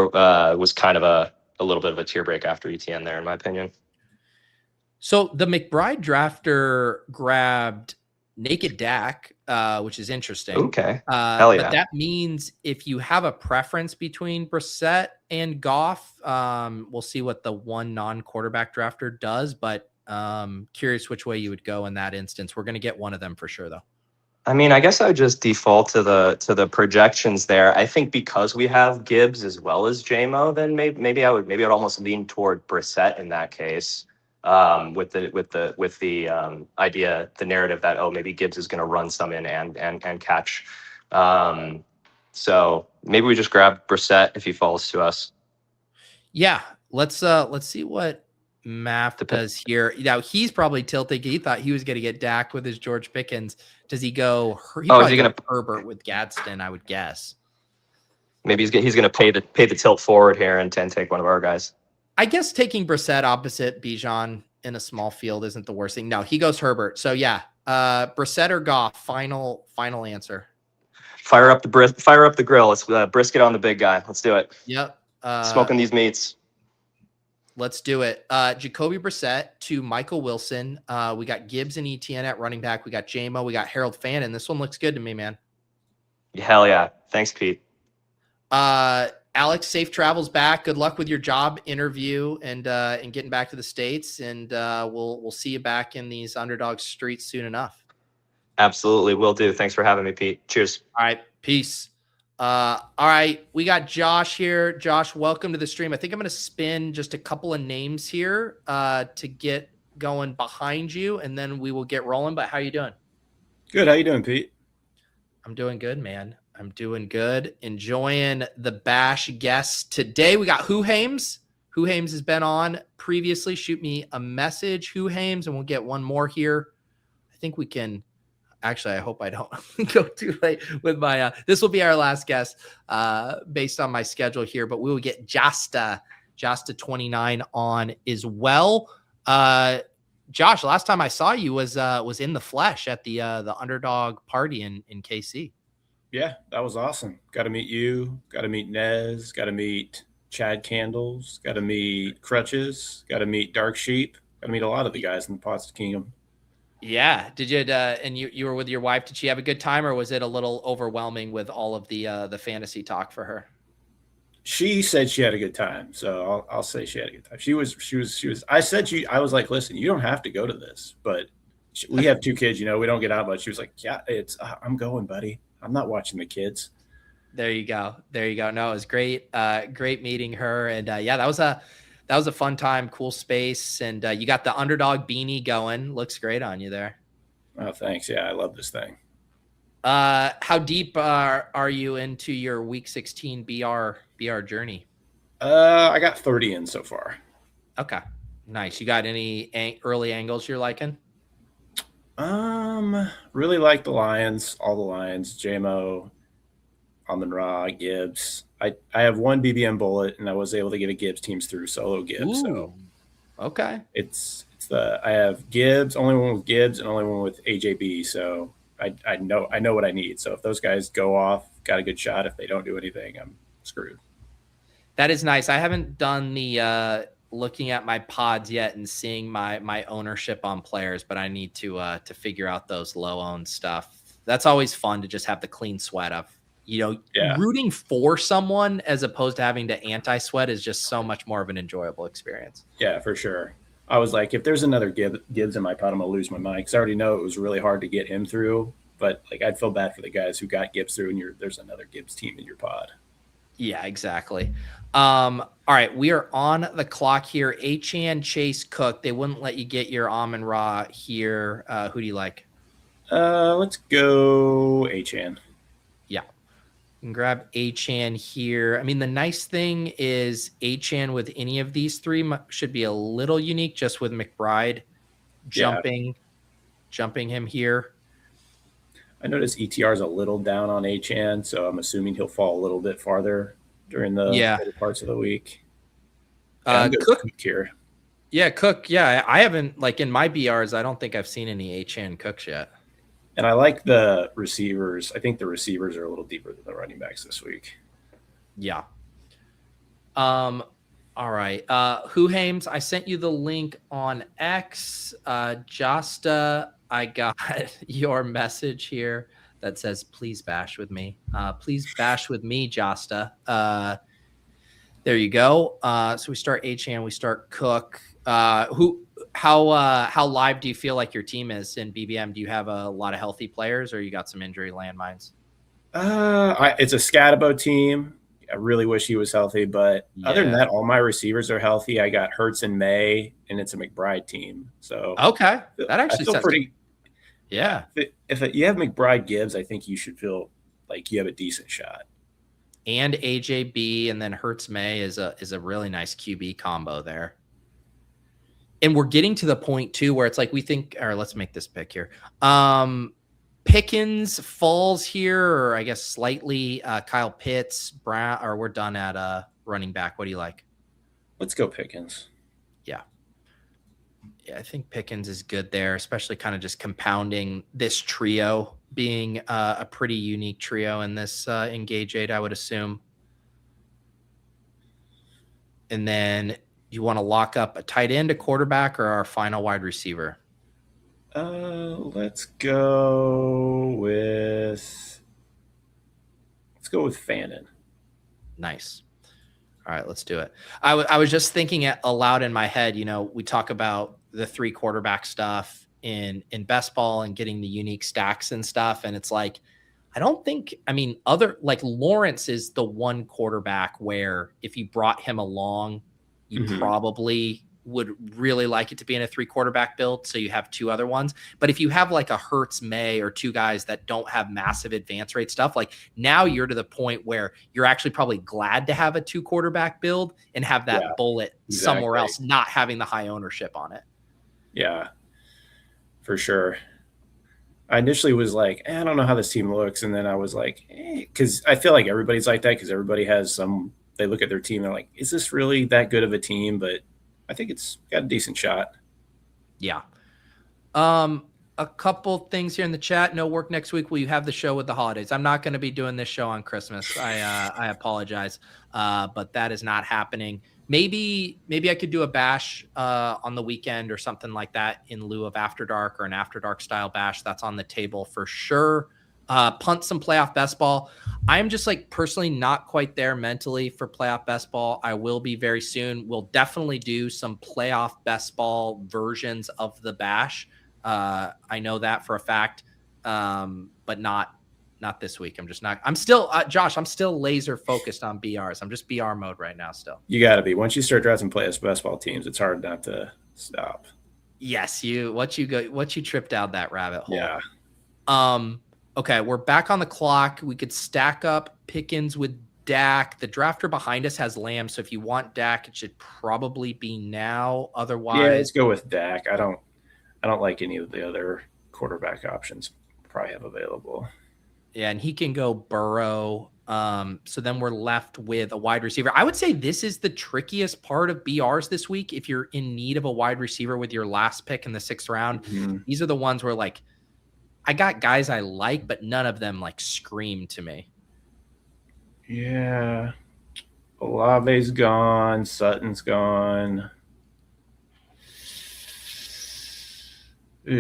was kind of a little bit of a tear break after ETN there, in my opinion. So the McBride drafter grabbed naked Dak, which is interesting. Okay. Hell yeah. But that means if you have a preference between Brissett and Goff, we'll see what the one non-quarterback drafter does. But curious which way you would go in that instance. We're going to get one of them for sure, though. I mean, I guess I would just default to the projections there. I think because we have Gibbs as well as JMO, then maybe I'd almost lean toward Brissett in that case. With the idea, the narrative that maybe Gibbs is going to run some in and catch. So maybe we just grab Brissett if he falls to us. Yeah, let's see what Math does here. Now he's probably tilting. He thought he was going to get Dak with his George Pickens. Does he go? Is he going to Herbert with Gadsden? I would guess. Maybe he's going to pay the tilt forward here and take one of our guys. I guess taking Brissett opposite Bijan in a small field isn't the worst thing. No, he goes Herbert. So yeah, Brissett or Goff. Final answer. Fire up the grill. Let's brisket on the big guy. Let's do it. Yep. Smoking these meats. Let's do it. Jacoby Brissett to Michael Wilson. We got Gibbs and ETN at running back. We got JMO. We got Harold Fannin. This one looks good to me, man. Hell yeah. Thanks, Pete. Alex, safe travels back. Good luck with your job interview and getting back to the States. And we'll see you back in these underdog streets soon enough. Absolutely. Will do. Thanks for having me, Pete. Cheers. All right. Peace. All right. We got Josh here. Josh, welcome to the stream. I think I'm going to spin just a couple of names here to get going behind you, and then we will get rolling. But how you doing? Good. How you doing, Pete? I'm doing good, man. I'm doing good. Enjoying the Bash guests today. We got Who Hames. Who Hames has been on previously. Shoot me a message, Who Hames, and we'll get one more here. I think we can. Actually, I hope I don't go too late with my. This will be our last guest based on my schedule here, but we will get Jasta 29 on as well. Josh, last time I saw you was in the flesh at the underdog party in KC. Yeah, that was awesome. Got to meet you. Got to meet Nez. Got to meet Chad Candles. Got to meet Crutches. Got to meet Dark Sheep. Got to meet a lot of the guys in the Pots Kingdom. Yeah. Did you? And you were with your wife. Did she have a good time, or was it a little overwhelming with all of the fantasy talk for her? She said she had a good time, so I'll say she had a good time. She was. I was like, listen, you don't have to go to this, but we have two kids. We don't get out much. She was like, yeah, I'm going, buddy. I'm not watching the kids. There you go. No, it was great. Great meeting her. And yeah, that was a fun time, cool space. And you got the underdog beanie going. Looks great on you there. Oh, thanks. Yeah, I love this thing. How deep are you into your week 16 BR journey? I got 30 in so far. Okay. Nice. You got any early angles you're liking? Really like the Lions, all the Lions, JMO, Amon-Ra, Gibbs. I have one BBM bullet, and I was able to get a Gibbs teams through solo Gibbs. Ooh. So okay, I have Gibbs, only one with Gibbs, and only one with AJB. So I know what I need. So if those guys go off, got a good shot. If they don't do anything, I'm screwed. That is nice. I haven't done the looking at my pods yet and seeing my ownership on players, but I need to figure out those low owned stuff. That's always fun to just have the clean sweat of, rooting for someone as opposed to having to anti-sweat is just so much more of an enjoyable experience. Yeah, for sure. I was like, if there's another Gibbs in my pod, I'm gonna lose my mind because I already know it was really hard to get him through. But like, I'd feel bad for the guys who got Gibbs through, and there's another Gibbs team in your pod. Yeah, exactly. All right, we are on the clock here. Achane, Chase, Cook. They wouldn't let you get your Amon-Ra here. Who do you like? Let's go Achane. Yeah, you can grab Achane here. I mean, the nice thing is Achane with any of these three should be a little unique, just with McBride jumping him here. I noticed ETR is a little down on Achane, so I'm assuming he'll fall a little bit farther during the later parts of the week. Cook here. Yeah, Cook. Yeah, I haven't, in my BRs, I don't think I've seen any Achane Cooks yet. And I like the receivers. I think the receivers are a little deeper than the running backs this week. Yeah. All right. Who Hames, I sent you the link on X. Jasta I got your message here that says, please bash with me. Please bash with me, Josta. There you go. So we start Achane, we start Cook. How live do you feel like your team is in BBM? Do you have a lot of healthy players, or you got some injury landmines? It's a Scatabo team. I really wish he was healthy, but other than that, all my receivers are healthy. I got Hurts and May, and it's a McBride team. So okay, that actually sounds pretty. Yeah, if you have McBride Gibbs, I think you should feel like you have a decent shot. And AJB and then Hurts May is a really nice QB combo there. And we're getting to the point too where it's like we think, or let's make this pick here. Pickens falls here, or I guess slightly. Kyle Pitts, Brown, or we're done at running back. What do you like? Let's go Pickens. Yeah, I think Pickens is good there, especially kind of just compounding this trio being a pretty unique trio in this Engage 8, I would assume. And then you want to lock up a tight end, a quarterback, or our final wide receiver? Let's go with Fannin. Nice. All right, let's do it. I was just thinking it aloud in my head. You know, we talk about the 3 quarterback stuff in best ball and getting the unique stacks and stuff, and it's like, other like Lawrence is the one quarterback where if you brought him along, you probably would really like it to be in a 3 quarterback build. So you have 2 other ones. But if you have like a Hurts May or 2 guys that don't have massive advance rate stuff, like now you're to the point where you're actually probably glad to have a 2 quarterback build and have that bullet somewhere else, not having the high ownership on it. Yeah, for sure. I initially was like, I don't know how this team looks. And then I was like, because I feel like everybody's like that, because everybody has they look at their team, they're like, is this really that good of a team? But I think it's got a decent shot. Yeah. A couple things here in the chat. No work next week. Will you have the show with the holidays? I'm not going to be doing this show on Christmas. I apologize. But that is not happening. Maybe I could do a bash on the weekend or something like that in lieu of After Dark, or an After Dark style bash. That's on the table for sure. Punt some playoff best ball. I'm just like personally not quite there mentally for playoff best ball. I will be very soon. We'll definitely do some playoff best ball versions of the bash. I know that for a fact, but not this week. I'm still, Josh, I'm still laser focused on BRs. I'm just BR mode right now still. You got to be. Once you start drafting playoff best ball teams, it's hard not to stop. Yes, once you trip down that rabbit hole. Yeah. Okay, we're back on the clock. We could stack up Pickens with Dak. The drafter behind us has Lamb, so if you want Dak, it should probably be now. Otherwise, yeah, let's go with Dak. I don't like any of the other quarterback options probably have available. Yeah, and he can go Burrow. So then we're left with a wide receiver. I would say this is the trickiest part of BRs this week. If you're in need of a wide receiver with your last pick in the 6th round, these are the ones where like I got guys I like, but none of them like scream to me. Yeah. Olave's gone. Sutton's gone. Let's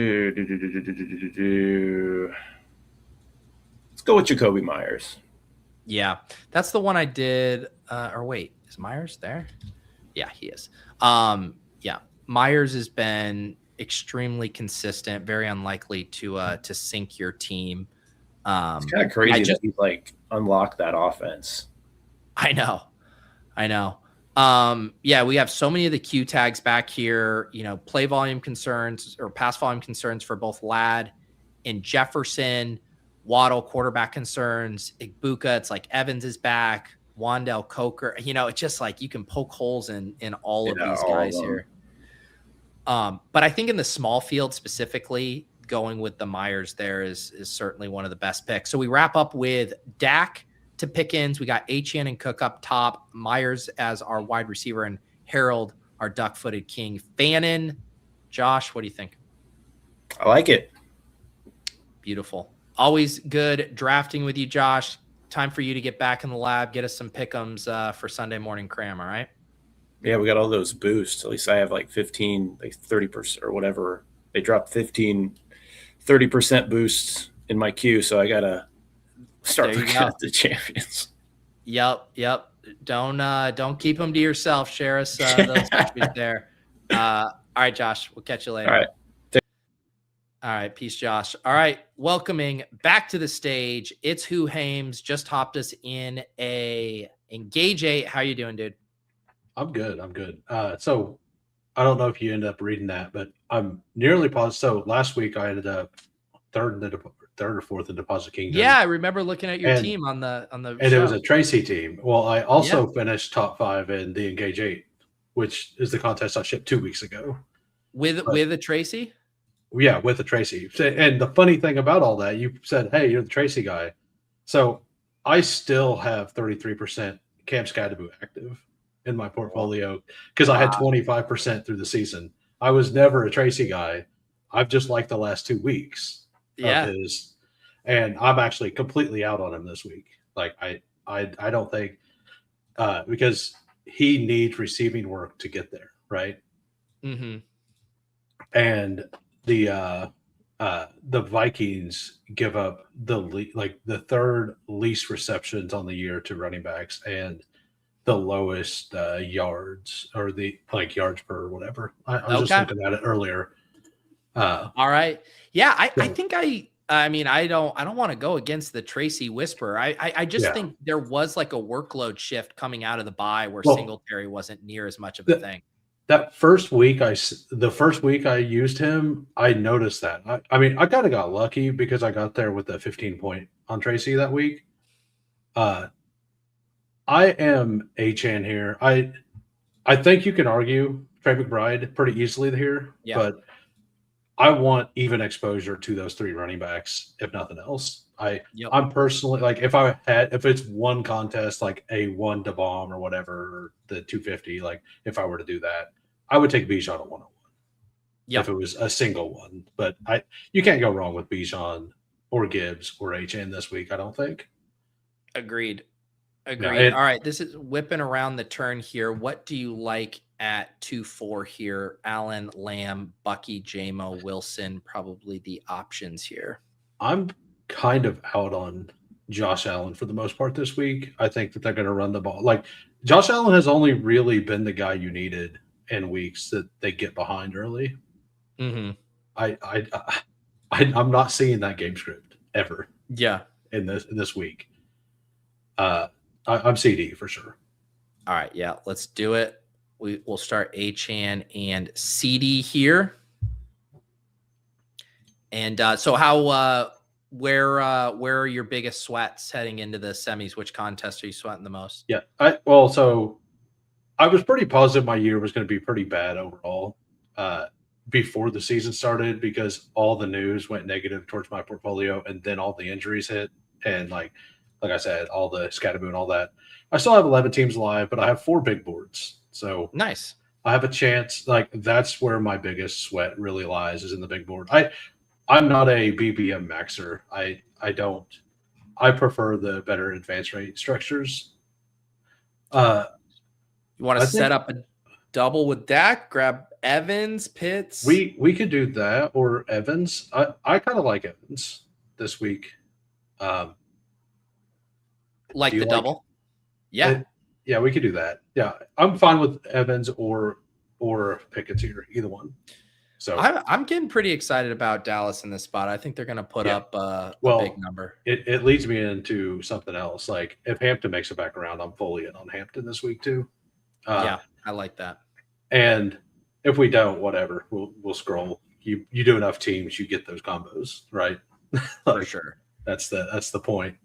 go with Jacoby Myers. Yeah, that's the one I did. Or wait, is Myers there? Yeah, he is. Yeah, Myers has been extremely consistent, very unlikely to sink your team. It's kind of crazy that he like unlocked that offense. I know. Yeah, we have so many of the Q tags back here, play volume concerns or pass volume concerns for both Ladd and Jefferson. Waddle quarterback concerns. Igbuka, it's like Evans is back. Wandale Coker, it's just like you can poke holes in all of these guys here. But I think in the small field specifically, going with the Myers there is certainly one of the best picks. So we wrap up with Dak to Pickens. We got Achane and Cook up top, Myers as our wide receiver, and Harold, our duck-footed king. Fannin, Josh, what do you think? I like it. Beautiful. Always good drafting with you, Josh. Time for you to get back in the lab, get us some pick'ems for Sunday morning cram, all right? Yeah, we got all those boosts. At least I have like 15, like 30% or whatever. They dropped 15 30% boost in my queue, so I gotta start There you looking go. at the champions. Yep. Don't keep them to yourself. Share us those entries there. All right, Josh. We'll catch you later. All right. All right. Peace, Josh. All right. Welcoming back to the stage. It's Who Hames. Just hopped us in a Engage 8. How you doing, dude? I'm good. So I don't know if you ended up reading that, but I'm nearly positive. So last week I ended up third or fourth in Deposit Kingdom. Yeah, I remember looking at your And- team on the And show. it was a Tracy team. Well, I also finished top 5 in the Engage 8, which is the contest I shipped 2 weeks ago. with a Tracy. Yeah, with the Tracy. And the funny thing about all that, you said, hey, you're the Tracy guy. So I still have 33% Cam Scadaboo active in my portfolio because I had 25% through the season. I was never a Tracy guy. I've just liked the last 2 weeks of his. And I'm actually completely out on him this week. Like I don't think because he needs receiving work to get there, right? Mm-hmm. And the Vikings give up the third least receptions on the year to running backs and the lowest yards or the yards per or whatever. I was just looking at it earlier. All right. Yeah, I think I mean, I don't want to go against the Tracy whisper. I just think there was like a workload shift coming out of the bye where Singletary wasn't near as much of a thing. That first week, the first week I used him, I noticed that. I mean, I kind of got lucky because I got there with a 15-point on Tracy that week. I am H-N here. I think you can argue Trey McBride pretty easily here, but I want even exposure to those 3 running backs, if nothing else. I'm personally if it's one contest, like a 1 to bomb or whatever, or the 250, like if I were to do that, I would take Bijan at 101. If it was a single one, but you can't go wrong with Bijan or Gibbs or HN this week. I don't think. Agreed. All right. This is whipping around the turn here. What do you like at 2-4 here? Allen, Lamb, Bucky, JMO, Wilson, probably the options here. I'm kind of out on Josh Allen for the most part this week. I think that they're going to run the ball. Like Josh Allen has only really been the guy you needed in weeks that they get behind early. Mm-hmm. I'm not seeing that game script ever. Yeah. In this week. I'm CD for sure. All right. Yeah. Let's do it. We'll start Achan and CD here. And so where are your biggest sweats heading into the semis? Which contest are you sweating the most? Yeah. So I was pretty positive my year was going to be pretty bad overall before the season started because all the news went negative towards my portfolio and then all the injuries hit. And like I said, all the Scadaboo and all that. I still have 11 teams live, but I have 4 big boards. So nice. I have a chance. Like that's where my biggest sweat really lies is in the big board. I'm not a BBM maxer. I prefer the better advanced rate structures. You want to set up a double with Dak, grab Evans, Pitts? We could do that or Evans. I kind of like Evans this week. Like the double? Yeah. Yeah, we could do that. Yeah. I'm fine with Evans or Pickett's here, either one. So I'm getting pretty excited about Dallas in this spot. I think they're going to put up a big number. It leads me into something else. Like if Hampton makes it back around, I'm fully in on Hampton this week too. Yeah, I like that. And if we don't, whatever, we'll scroll. You do enough teams, you get those combos, right? For sure. That's the point.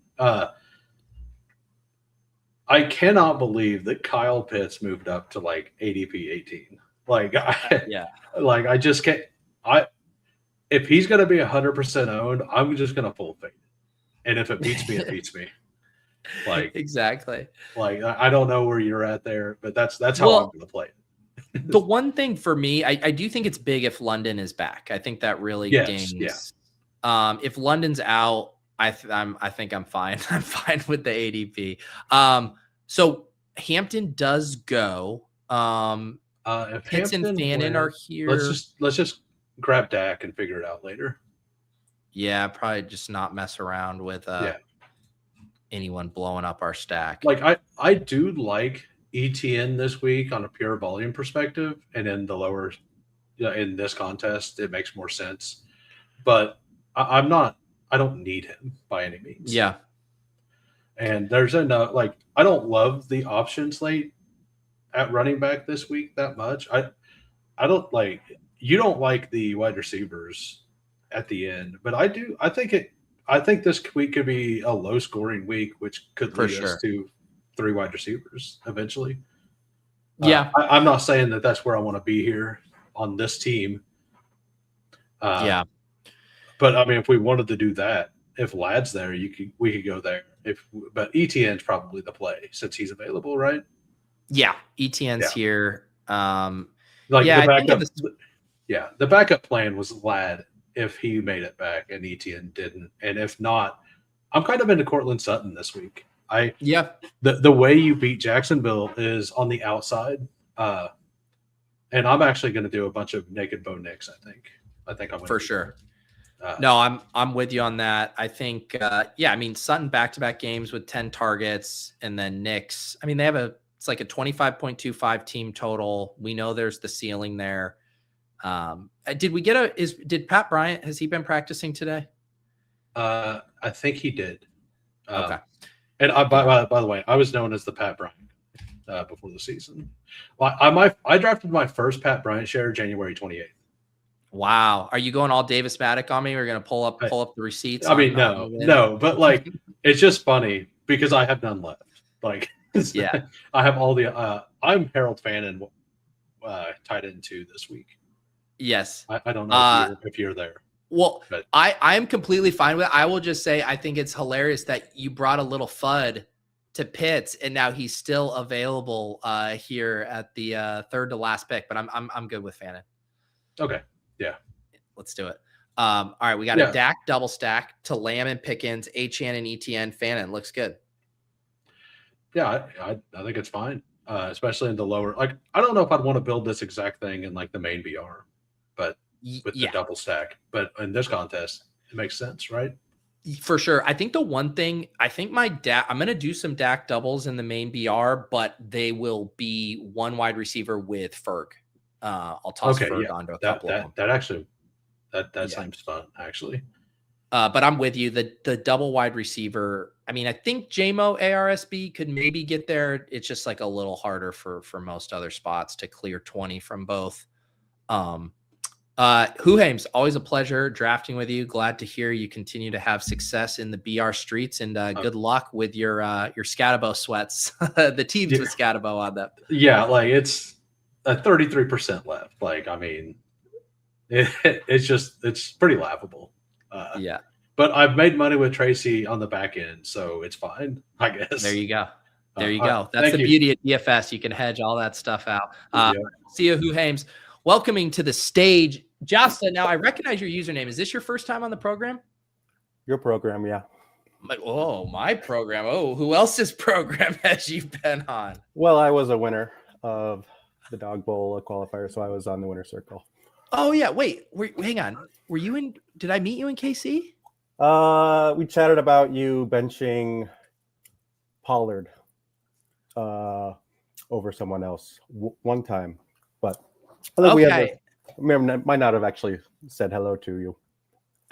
I cannot believe that Kyle Pitts moved up to like ADP 18. I just can't. If he's going to be 100% owned, I'm just going to full fade. And if it beats me, it beats me. Like exactly. Like I don't know where you're at there, but that's how I'm going to play it. The one thing for me, I do think it's big if London is back. I think that really dings. Yeah. If London's out, I think I'm fine. I'm fine with the ADP. So Hampton does go. If Pitts and Fannin are here. Let's just grab Dak and figure it out later. Yeah, probably just not mess around with anyone blowing up our stack. Like I do like ETN this week on a pure volume perspective, and in the lower, in this contest, it makes more sense. But I don't need him by any means. Yeah. And there's enough. Like, I don't love the option slate at running back this week that much. I don't like. You don't like the wide receivers at the end, but I do. I think this week could be a low scoring week, which could lead us to 3 wide receivers eventually. Yeah. I'm not saying that that's where I want to be here on this team. Yeah. But I mean, if we wanted to do that, if Ladd's there, we could go there. But ETN's probably the play since he's available, right? Yeah, ETN's here. The backup. The backup plan was Ladd if he made it back and ETN didn't, and if not, I'm kind of into Cortland Sutton this week. The way you beat Jacksonville is on the outside, and I'm actually going to do a bunch of naked Bo Nix. I think I'm for sure. No, I'm with you on that. I think, I mean, Sutton back-to-back games with 10 targets, and then Nix. I mean, it's like a 25.25 team total. We know there's the ceiling there. Did Pat Bryant, has he been practicing today? I think he did. Okay. And by the way, I was known as the Pat Bryant before the season. Well, I drafted my first Pat Bryant share January 28th. Wow. Are you going all Davis Maddock on me? We're going to pull up the receipts. I mean, no, but like, it's just funny because I have none left. Like, yeah, I have all the, I'm Harold Fannin tied into this week. Yes. I don't know if you're there. Well, I am completely fine with it. I will just say, I think it's hilarious that you brought a little FUD to Pitts and now he's still available here at the third to last pick, but I'm good with Fannin. Okay. Yeah. Let's do it. All right. We got a Dak double stack to Lamb and Pickens, Achane and ETN. Fannin looks good. Yeah. I think it's fine. Especially in the lower, like, I don't know if I'd want to build this exact thing in like the main BR, but with the double stack, but in this contest, it makes sense, right? For sure. I think the one thing, I'm going to do some Dak doubles in the main BR, but they will be one wide receiver with Ferg. I'll toss Ferg onto a couple of them. That actually, that seems fun, actually. But I'm with you. The double wide receiver, I mean, I think JMO ARSB could maybe get there. It's just like a little harder for most other spots to clear 20 from both. Huhames, always a pleasure drafting with you. Glad to hear you continue to have success in the BR streets, and good luck with your Scatabo sweats. The teams with Scatabo on them. Yeah, like it's a 33% left. Like, I mean, it's pretty laughable. But I've made money with Tracy on the back end, so it's fine, I guess. There you go. That's the beauty of DFS. You can hedge all that stuff out. See you, Huhames. Welcoming to the stage, Josta. Now, I recognize your username. Is this your first time on the program? Your program, yeah. My program. Oh, who else's program has you been on? Well, I was a winner of the Dog Bowl qualifier, so I was on the winner circle. Oh, yeah. Wait, hang on. Were you in? Did I meet you in KC? We chatted about you benching Pollard over someone else one time, but I think might not have actually said hello to you.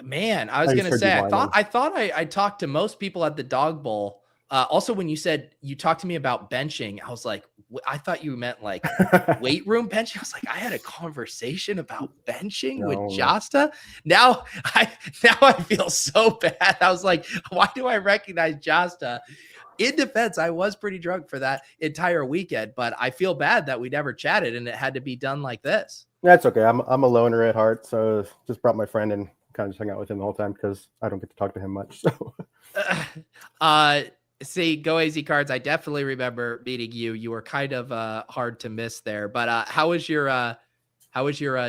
Man, I was going to say, I thought I talked to most people at the Dog Bowl. Also, when you said you talked to me about benching, I was like, I thought you meant like weight room benching. I was like, I had a conversation about benching with Josta. Now I feel so bad. I was like, why do I recognize Josta? In defense, I was pretty drunk for that entire weekend, but I feel bad that we never chatted and it had to be done like this. That's okay. I'm a loner at heart, so just brought my friend and kind of just hung out with him the whole time because I don't get to talk to him much. So. See, Go AZ Cards. I definitely remember meeting you. You were kind of hard to miss there. But how was your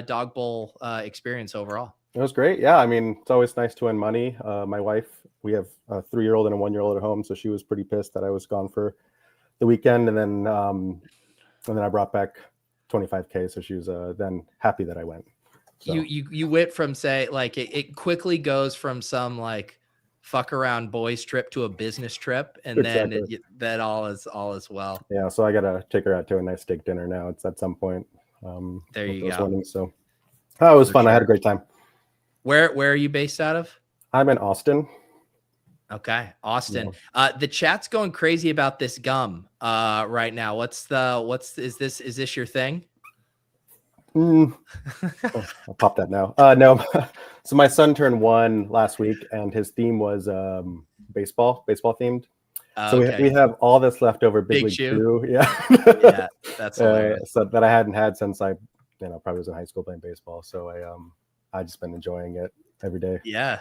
Dog Bowl experience overall? It was great. Yeah, I mean, it's always nice to win money. My wife, we have a 3-year-old and a 1-year-old at home, so she was pretty pissed that I was gone for the weekend, and then I brought back $25K, so she was then happy that I went. So. You went from say like it quickly goes from some like fuck around boys trip to a business trip, and Exactly. then that all is well. Yeah, so I gotta take her out to a nice steak dinner now. It's at some point. There with you those go. winnings, so it was For fun. I had a sure. great time. Where are you based out of? I'm in Austin. Okay, Austin. The chat's going crazy about this gum right now. Is this your thing? I'll pop that now. No. So my son turned 1 last week, and his theme was baseball themed. So we have all this leftover Big League Chew. Yeah. Yeah, that's hilarious. So that I hadn't had since I probably was in high school playing baseball. So I just been enjoying it every day. Yeah.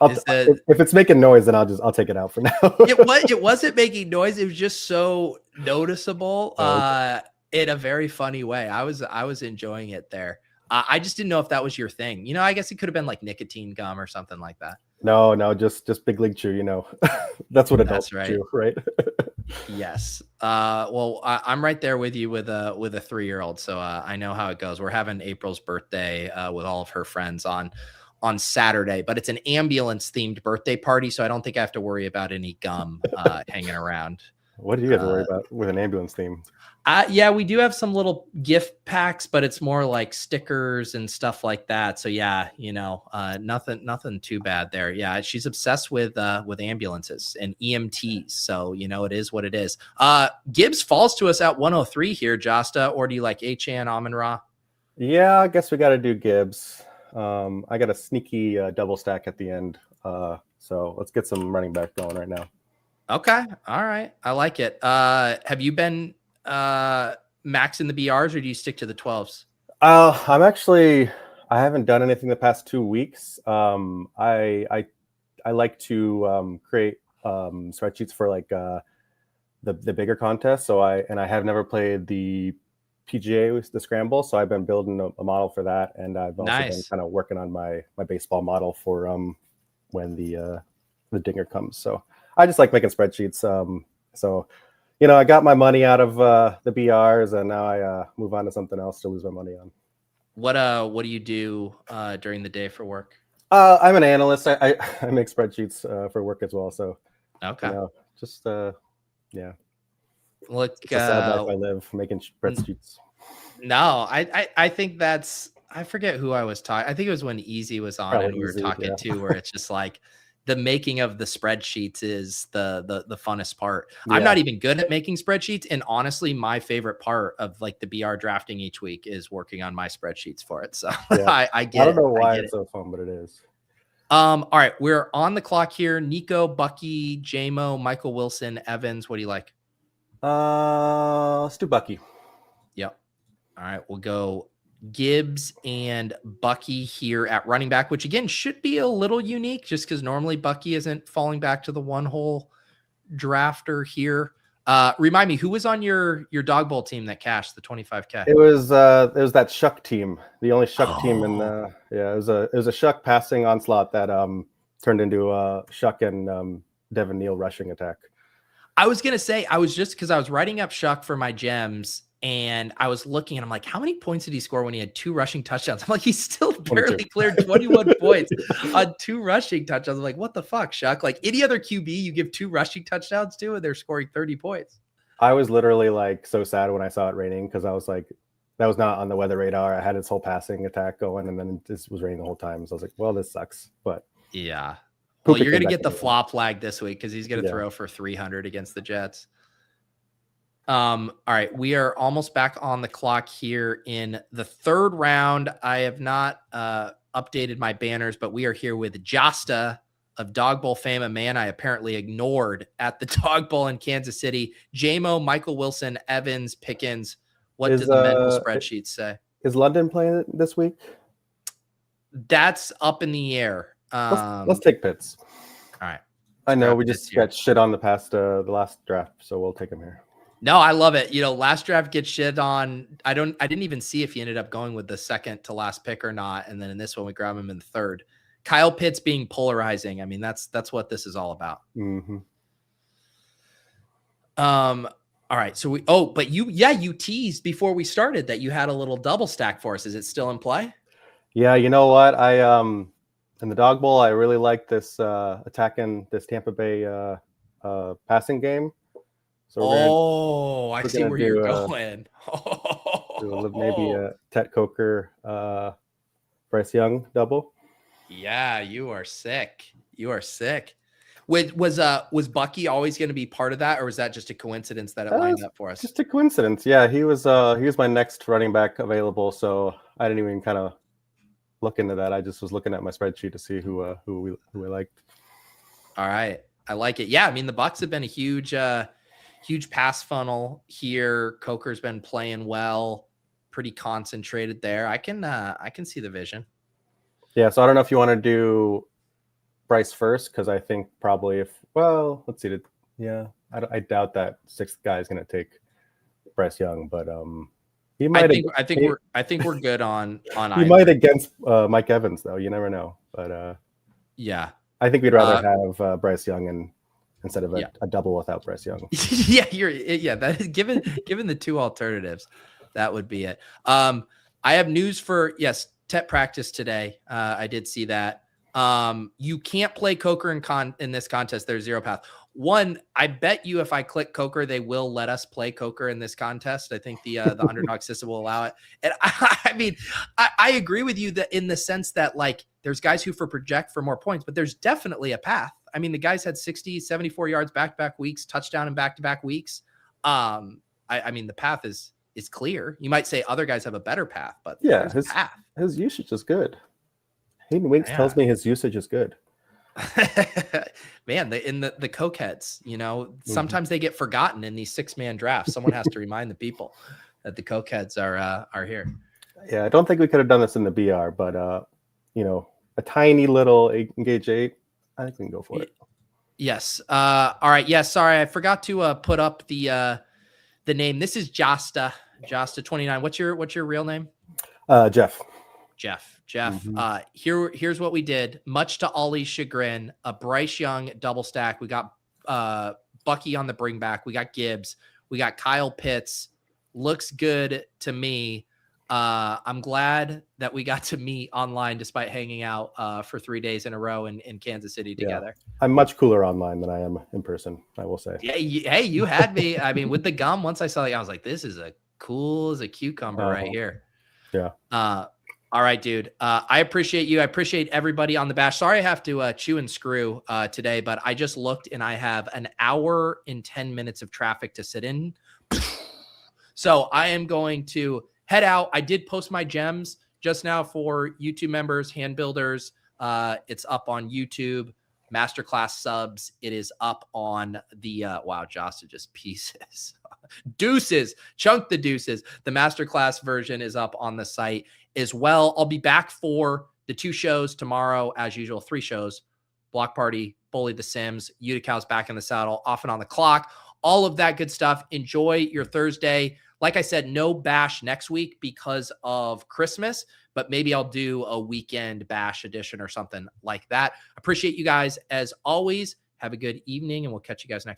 If it's making noise, then I'll take it out for now. It wasn't making noise. It was just so noticeable in a very funny way. I was enjoying it there. I just didn't know if that was your thing. I guess it could have been like nicotine gum or something like that. No, just Big League Chew. That's what adults chew, right? Yes. Well, I'm right there with you with a 3-year-old, so I know how it goes. We're having April's birthday with all of her friends on Saturday, but it's an ambulance themed birthday party, so I don't think I have to worry about any gum hanging around. What do you have to worry about with an ambulance theme? Yeah, we do have some little gift packs, but it's more like stickers and stuff like that. So yeah, nothing too bad there. Yeah, she's obsessed with ambulances and EMTs. So it is what it is. Gibbs falls to us at 103 here, Josta, or do you like Achane, Amon-Ra? Yeah, I guess we got to do Gibbs. I got a sneaky double stack at the end. So let's get some running back going right now. Okay. All right. I like it. Have you been maxing the BRs, or do you stick to the 12s? I haven't done anything the past 2 weeks. I like to create spreadsheets for like the bigger contests. So I have never played the PGA with the scramble, so I've been building a model for that, and I've also been kind of working on my baseball model for when the dinger comes. So I just like making spreadsheets. So I got my money out of the BRs, and now I move on to something else to lose my money on. What do you do during the day for work? I'm an analyst. I make spreadsheets for work as well. So okay, yeah. Look, it's a sad life I live, making spreadsheets. No, I think I forget who I was talking. I think it was when Easy was on, and we were talking too, where it's just like the making of the spreadsheets is the funnest part. Yeah. I'm not even good at making spreadsheets, and honestly, my favorite part of like the BR drafting each week is working on my spreadsheets for it. So yeah. I get it. I don't know why it's so fun, but it is. All right, we're on the clock here. Nico, Bucky, JMO, Michael Wilson, Evans. What do you like? Let's do Bucky. Yep. All right, we'll go Gibbs and Bucky here at running back, which again should be a little unique just because normally Bucky isn't falling back to the one-hole drafter here. Remind me, who was on your dog bowl team that cashed the 25K? It was that Shuck team, the only Shuck team in the it was a Shuck passing onslaught that turned into a Shuck and Devin Neal rushing attack. I was gonna say I was writing up Shuck for my gems. And I was looking and I'm like, how many points did he score when he had 2 rushing touchdowns? I'm like, he still barely cleared 21 points on 2 rushing touchdowns. I'm like, what the fuck, Shuck? Like any other QB you give 2 rushing touchdowns to and they're scoring 30 points. I was literally like so sad when I saw it raining because I was like, that was not on the weather radar. I had his whole passing attack going and then this was raining the whole time. So I was like, well, this sucks. But yeah. Well, you're going to get the flop flag this week because he's going to throw for 300 against the Jets. All right, we are almost back on the clock here in the 3rd round. I have not updated my banners, but we are here with Josta of Dog Bowl fame, a man I apparently ignored at the Dog Bowl in Kansas City. JMO, Michael Wilson, Evans, Pickens. What did the mental spreadsheet say? Is London playing this week? That's up in the air. Let's take Pitts. All right. I know we just got shit on the last draft, so we'll take him here. No, I love it. Last draft gets shit on. I didn't even see if he ended up going with the second to last pick or not. And then in this one, we grab him in the 3rd. Kyle Pitts being polarizing. I mean, that's what this is all about. Mm-hmm. All right. So but you teased before we started that you had a little double stack for us. Is it still in play? Yeah, you know what? I in the dog bowl, I really like this attacking this Tampa Bay passing game. So I we're see gonna where do, you're going. maybe a Tet Coker, Bryce Young double. Yeah, you are sick. You are sick. Was Bucky always going to be part of that, or was that just a coincidence that it lined up for us? Just a coincidence. Yeah, he was my next running back available, so I didn't even kind of look into that. I just was looking at my spreadsheet to see who I liked. All right, I like it. Yeah, I mean the Bucks have been a huge pass funnel here. Coker's been playing well, pretty concentrated there. I can see the vision. Yeah, so I don't know if you want to do Bryce first, because I think probably let's see. I doubt that sixth guy is going to take Bryce Young, but he might. I think we're good on. He either. might against Mike Evans though. You never know, but yeah, I think we'd rather have Bryce Young instead of a double without Bryce Young. That is given the two alternatives, that would be it. I have news for Tet practice today. I did see that. You can't play Coker in this contest. There's zero path. One, I bet you if I click Coker, they will let us play Coker in this contest. I think the underdog system will allow it. And I mean, I agree with you that in the sense that like there's guys who project for more points, but there's definitely a path. I mean, the guys had 60, 74 yards back-to-back weeks, touchdown in back-to-back weeks. I mean, the path is clear. You might say other guys have a better path, but yeah, his usage is good. Hayden Winks tells me his usage is good. Man, in the cokeheads, sometimes they get forgotten in these 6-man drafts. Someone has to remind the people that the cokeheads are here. Yeah, I don't think we could have done this in the BR, but a tiny little engage 8, I think we can go for it. Yes. All right. Yeah. Sorry, I forgot to put up the name. This is Josta 29. What's your real name? Jeff. Mm-hmm. Here's what we did. Much to Ollie's chagrin, a Bryce Young double stack. We got Bucky on the bring back. We got Gibbs. We got Kyle Pitts. Looks good to me. I'm glad that we got to meet online despite hanging out for 3 days in a row in Kansas City together. Yeah. I'm much cooler online than I am in person, I will say. Hey, you had me. I mean, with the gum, once I saw it, I was like, this is cool as a cucumber right here. Yeah. All right, dude. I appreciate you. I appreciate everybody on the bash. Sorry I have to chew and screw today, but I just looked and I have an hour and 10 minutes of traffic to sit in. So I am going to head out. I did post my gems just now for YouTube members, hand builders. It's up on YouTube. Masterclass subs. It is up on the wow, Josta just pieces. Deuces. Chunk the deuces. The Masterclass version is up on the site as well. I'll be back for the 2 shows tomorrow, as usual. 3 shows. Block Party, Bully the Sims, Utical's back in the saddle, off and on the clock. All of that good stuff. Enjoy your Thursday. Like I said, no bash next week because of Christmas, but maybe I'll do a weekend bash edition or something like that. Appreciate you guys as always. Have a good evening, and we'll catch you guys next time.